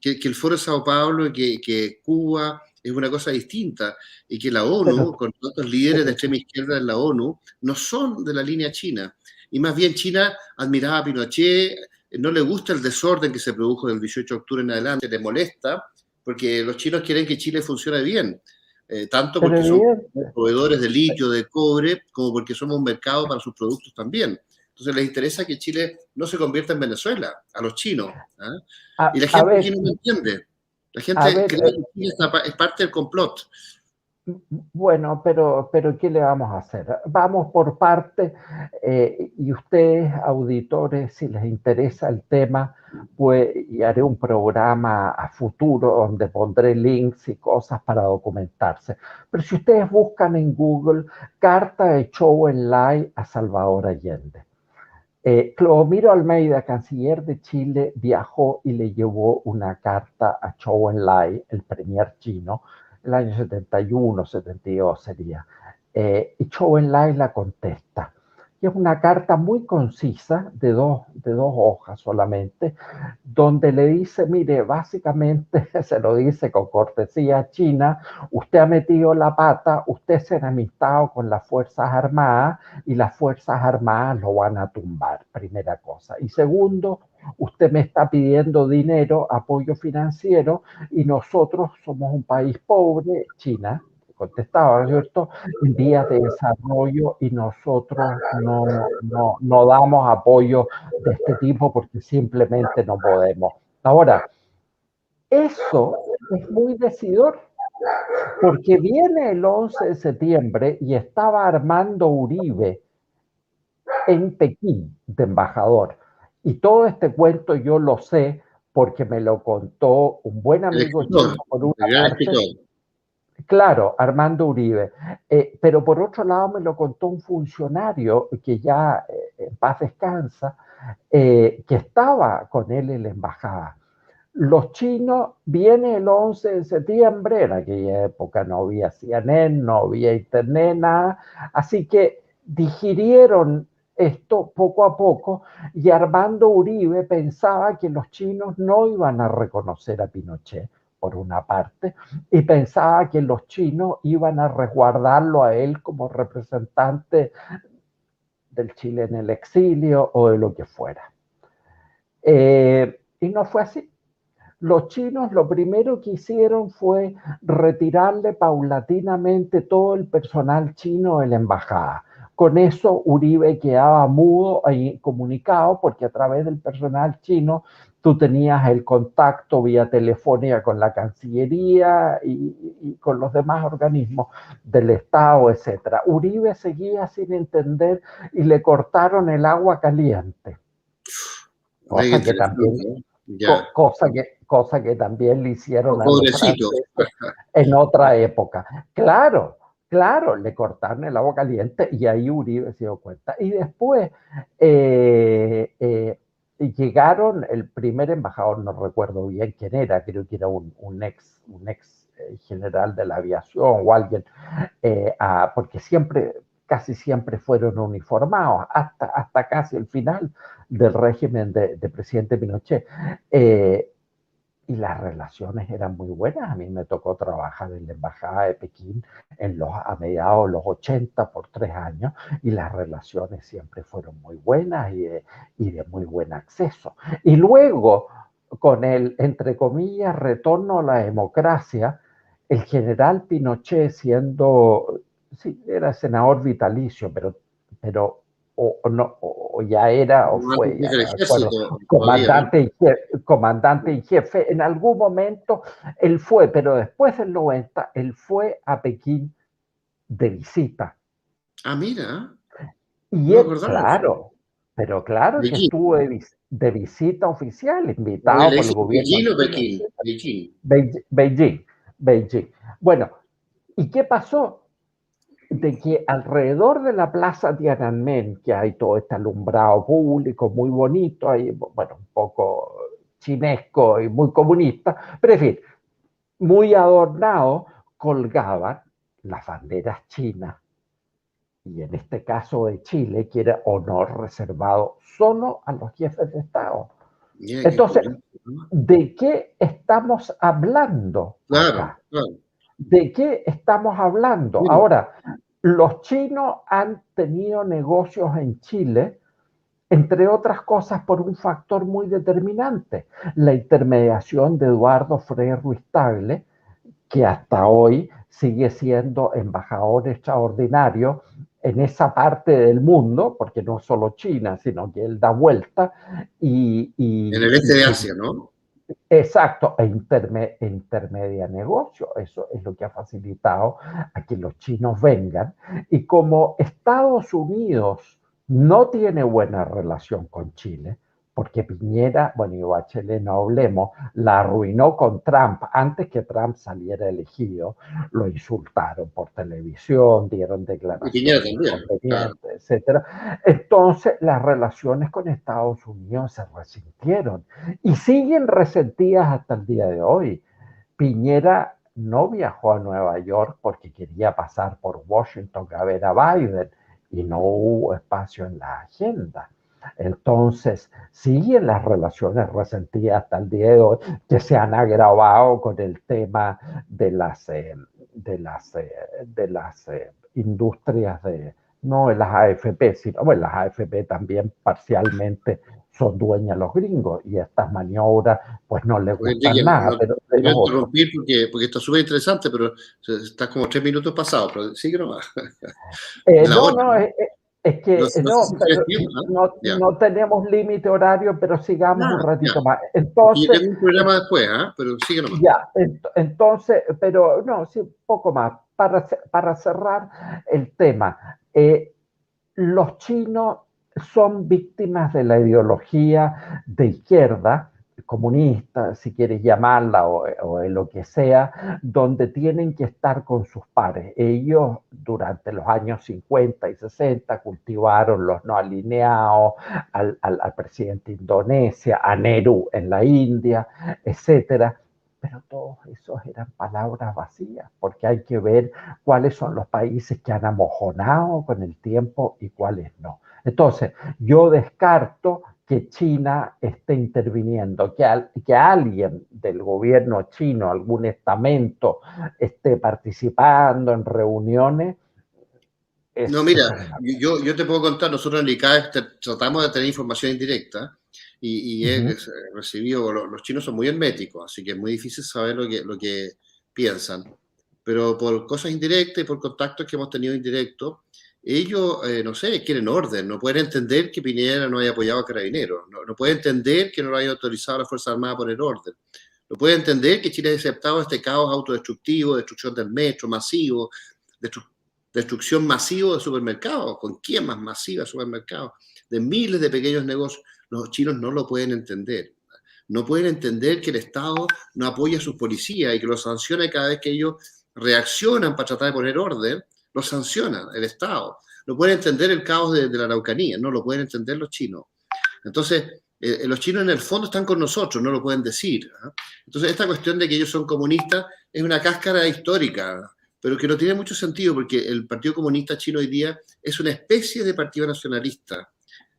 que el Foro de Sao Paulo y que Cuba es una cosa distinta y que la Pero, ONU, con tantos líderes de pero, extrema izquierda en la ONU, no son de la línea china. Y más bien China admiraba a Pinochet, no le gusta el desorden que se produjo del 18 de octubre en adelante, le molesta, porque los chinos quieren que Chile funcione bien, tanto pero porque son evidente, proveedores de litio, de cobre, como porque somos un mercado para sus productos también. Entonces les interesa que Chile no se convierta en Venezuela, a los chinos. ¿Ah? Y la a gente aquí ver, no lo entiende. La a gente ver, cree que Chile es parte del complot. bueno, pero ¿qué le vamos a hacer? Vamos por parte, y ustedes, auditores, si les interesa el tema, pues, y haré un programa a futuro donde pondré links y cosas para documentarse. Pero si ustedes buscan en Google carta de Chou Enlai a Salvador Allende, Clodomiro Almeida, canciller de Chile, viajó y le llevó una carta a Zhou Enlai, el premier chino, el año 71, 72 sería. Y Zhou Enlai la contesta. Y es una carta muy concisa, de dos hojas solamente, donde le dice, mire, básicamente se lo dice con cortesía a China, usted ha metido la pata, usted se ha enemistado con las Fuerzas Armadas, y las Fuerzas Armadas lo van a tumbar, primera cosa. Y segundo, usted me está pidiendo dinero, apoyo financiero, y nosotros somos un país pobre, China, contestaba, ¿cierto? En vías de desarrollo y nosotros no damos apoyo de este tipo porque simplemente no podemos. Ahora, eso es muy decidor porque viene el 11 de septiembre y estaba Armando Uribe en Pekín de embajador. Y todo este cuento yo lo sé porque me lo contó un buen El amigo chino escritor, por una el gran parte, escritor. claro, Armando Uribe, pero por otro lado me lo contó un funcionario que ya en paz descansa, que estaba con él en la embajada. Los chinos, viene el 11 de septiembre, en aquella época no había CNN, no había internet, nada, así que digirieron esto poco a poco y Armando Uribe pensaba que los chinos no iban a reconocer a Pinochet, por una parte, y pensaba que los chinos iban a resguardarlo a él como representante del Chile en el exilio o de lo que fuera. Y no fue así. Los chinos lo primero que hicieron fue retirarle paulatinamente todo el personal chino de la embajada. Con eso Uribe quedaba mudo e incomunicado porque a través del personal chino tú tenías el contacto vía telefónica con la Cancillería y con los demás organismos del Estado, etc. Uribe seguía sin entender y le cortaron el agua caliente, Mega cosa que también interesante, ¿eh? Ya. cosa que también le hicieron a los Pobrecito. franceses en otra época. Claro, claro, le cortaron el agua caliente y ahí Uribe se dio cuenta. Y después llegaron el primer embajador, no recuerdo bien quién era, creo que era un ex general de la aviación o alguien, porque siempre, casi siempre fueron uniformados, hasta casi el final del régimen de presidente Pinochet. Y las relaciones eran muy buenas. A mí me tocó trabajar en la Embajada de Pekín a mediados de los 80 por 3 años y las relaciones siempre fueron muy buenas y de muy buen acceso. Y luego, con el, entre comillas, retorno a la democracia, el general Pinochet siendo, sí, era senador vitalicio, pero o no, o ya era, o No, antes fue, del ya no me acuerdo, ejército todavía, ¿no? comandante en jefe. En algún momento él fue, pero después del 90, él fue a Pekín de visita. Ah, mira, Y no me él, acordaba de eso. claro, pero claro que Beijing. estuvo de visita oficial, Oye, invitado ¿le por el dice gobierno Beijing o chino, Pekín? etc. Beijing. Beijing, Beijing. Bueno, ¿y qué pasó? De que alrededor de la plaza Tiananmen, que hay todo este alumbrado público muy bonito, ahí, bueno, un poco chinesco y muy comunista, pero en fin, muy adornado, colgaban las banderas chinas, y en este caso de Chile, que era honor reservado solo a los jefes de Estado. Mira, qué Entonces, curioso, ¿no? ¿de qué estamos hablando Claro, acá? claro. ¿De qué estamos hablando? Mira, Ahora, los chinos han tenido negocios en Chile, entre otras cosas, por un factor muy determinante, la intermediación de Eduardo Frei Ruiz-Tagle, que hasta hoy sigue siendo embajador extraordinario en esa parte del mundo, porque no solo China, sino que él da vuelta en el este de Asia, ¿no? exacto, intermedia negocio. Eso es lo que ha facilitado a que los chinos vengan. Y como Estados Unidos no tiene buena relación con Chile, porque Piñera, bueno, y Bachelet no hablemos, la arruinó con Trump antes que Trump saliera elegido, lo insultaron por televisión, dieron Y Piñera declaraciones también, claro. inconvenientes, etcétera. Entonces, las relaciones con Estados Unidos se resintieron y siguen resentidas hasta el día de hoy. Piñera no viajó a Nueva York porque quería pasar por Washington a ver a Biden y no hubo espacio en la agenda. Entonces, siguen las relaciones resentidas hasta el día de hoy, que se han agravado con el tema de las industrias no en las AFP, sino, bueno, las AFP también parcialmente son dueñas los gringos y estas maniobras pues no les Oye, gustan Enrique, nada, no pero te de quiero los otros. interrumpir porque está súper interesante, pero estás como 3 minutos pasados, pero sigue nomás. De la No, hora, no, ¿no? es No, que no sé no, si tienes pero tiempo, ¿no? no, Ya. no tenemos límite horario, pero sigamos un Ya. ratito más. Porque yo Entonces, tengo un programa después, ¿ah? Pero sigue nomás. ya, entonces, pero no, sí, un poco más. Para cerrar el tema, los chinos son víctimas de la ideología de izquierda, comunista, si quieres llamarla, o de lo que sea, donde tienen que estar con sus pares. Ellos durante los años 50 y 60 cultivaron los no alineados al presidente de Indonesia, a Nehru en la India, etcétera. Pero todos esos eran palabras vacías, porque hay que ver cuáles son los países que han amojonado con el tiempo y cuáles no. Entonces, yo descarto que China esté interviniendo, que alguien del gobierno chino, algún estamento, esté participando en reuniones. No, Eso mira, es una cosa. yo te puedo contar, nosotros en el ICAE tratamos de tener información indirecta y he Ujú. recibido, los chinos son muy herméticos, así que es muy difícil saber lo que piensan. Pero por cosas indirectas y por contactos que hemos tenido indirectos, ellos, no sé, quieren orden, no pueden entender que Piñera no haya apoyado a Carabineros, no pueden entender que no lo haya autorizado a la Fuerza Armada a poner orden, no pueden entender que Chile haya aceptado este caos autodestructivo, destrucción del metro masivo, destru destrucción masiva de supermercados, con quién más masiva de supermercados, de miles de pequeños negocios. Los chinos no lo pueden entender. No pueden entender que el Estado no apoya a sus policías y que los sanciona cada vez que ellos reaccionan para tratar de poner orden, los sanciona el Estado. No pueden entender el caos de la Araucanía, no lo pueden entender los chinos. Entonces, los chinos en el fondo están con nosotros, no lo pueden decir. ¿Eh? Entonces, esta cuestión de que ellos son comunistas es una cáscara histórica, pero que no tiene mucho sentido porque el Partido Comunista Chino hoy día es una especie de partido nacionalista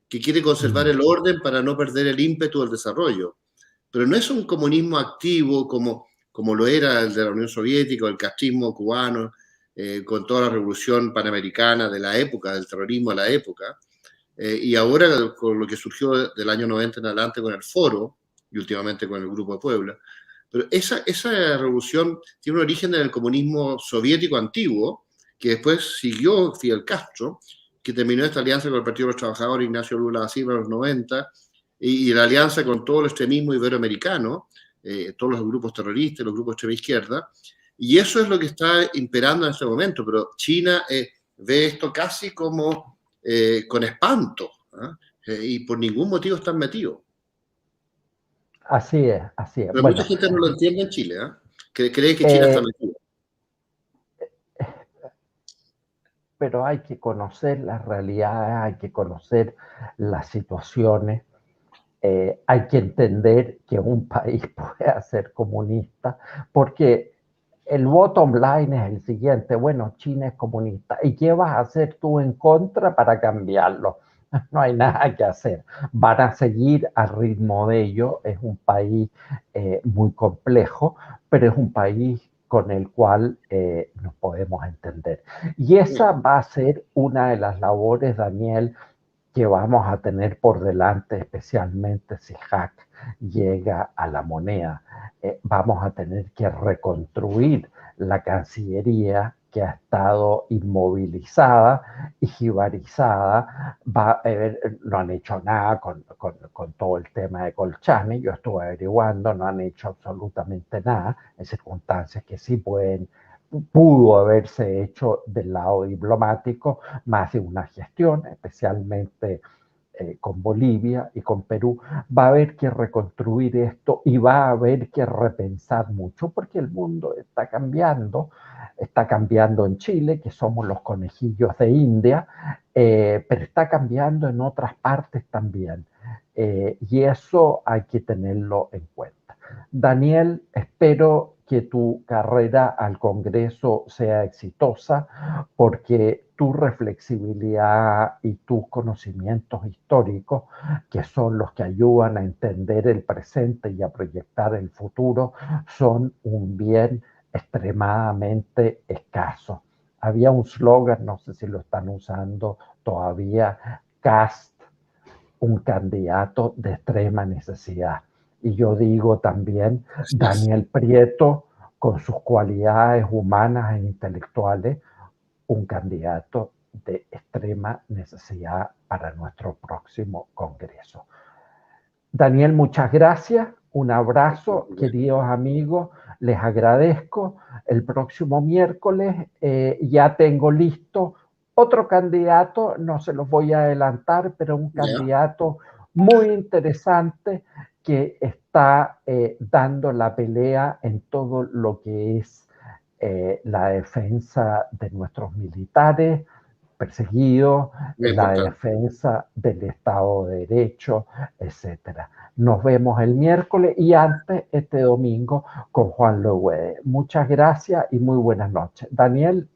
que quiere conservar el orden para no perder el ímpetu del desarrollo. Pero no es un comunismo activo como lo era el de la Unión Soviética o el castrismo cubano, con toda la revolución panamericana de la época, del terrorismo de la época, y ahora con lo que surgió del año 90 en adelante con el Foro y últimamente con el Grupo de Puebla. Pero esa revolución tiene un origen en el comunismo soviético antiguo, que después siguió Fidel Castro, que terminó esta alianza con el Partido de los Trabajadores, Ignacio Lula da Silva, en los 90, y la alianza con todo el extremismo iberoamericano, todos los grupos terroristas, los grupos de extrema izquierda, y eso es lo que está imperando en este momento, pero China ve esto casi como con espanto, y por ningún motivo están metidos. Así es, así es. Pero Bueno, mucha gente no lo entiende en Chile, que cree que China está metida. Pero hay que conocer las realidades, hay que conocer las situaciones, hay que entender que un país puede ser comunista, porque el bottom line es el siguiente: bueno, China es comunista, ¿y qué vas a hacer tú en contra para cambiarlo? No hay nada que hacer, van a seguir al ritmo de ello. Es un país muy complejo, pero es un país con el cual nos podemos entender. Y esa va a ser una de las labores, Daniel, que vamos a tener por delante, especialmente si Hack llega a la moneda. Vamos a tener que reconstruir la Cancillería, que ha estado inmovilizada y jibarizada. No han hecho nada con todo el tema de Colchane. Yo estuve averiguando, no han hecho absolutamente nada, en circunstancias que sí pudo haberse hecho del lado diplomático más de una gestión, especialmente con Bolivia y con Perú. Va a haber que reconstruir esto y va a haber que repensar mucho, porque el mundo está cambiando en Chile, que somos los conejillos de India, pero está cambiando en otras partes también. Y eso hay que tenerlo en cuenta. Daniel, espero que tu carrera al Congreso sea exitosa, porque tu reflexibilidad y tus conocimientos históricos, que son los que ayudan a entender el presente y a proyectar el futuro, son un bien extremadamente escaso. Había un slogan, no sé si lo están usando todavía: Cast, un candidato de extrema necesidad. Y yo digo también, Daniel Prieto, con sus cualidades humanas e intelectuales, un candidato de extrema necesidad para nuestro próximo Congreso. Daniel, muchas gracias, un abrazo, queridos amigos, les agradezco. El próximo miércoles ya tengo listo otro candidato, no se los voy a adelantar, pero un candidato muy interesante que está dando la pelea en todo lo que es la defensa de nuestros militares perseguidos, la defensa del Estado de Derecho, etcétera. Nos vemos el miércoles y antes este domingo con Juan Lowe. Muchas gracias y muy buenas noches. Daniel,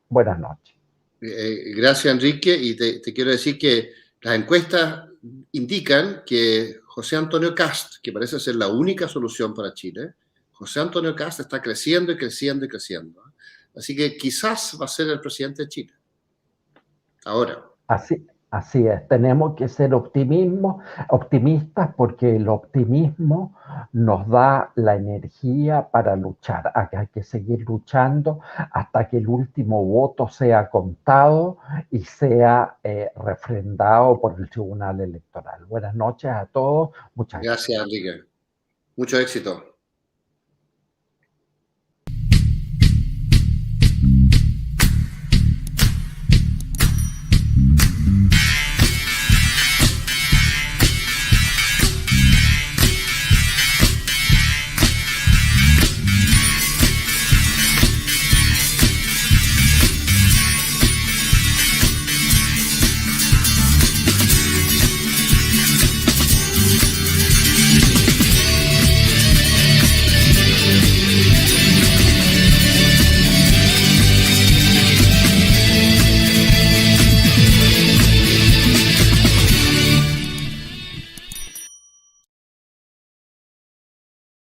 buenas noches. Gracias, Enrique, y te quiero decir que las encuestas indican que José Antonio Kast, que parece ser la única solución para Chile, José Antonio Kast está creciendo y creciendo y creciendo. Así que quizás va a ser el presidente de Chile. Ahora. Así es, tenemos que ser optimistas, porque el optimismo nos da la energía para luchar. Hay que seguir luchando hasta que el último voto sea contado y sea refrendado por el Tribunal Electoral. Buenas noches a todos. Muchas gracias. Gracias, Enrique. Mucho éxito.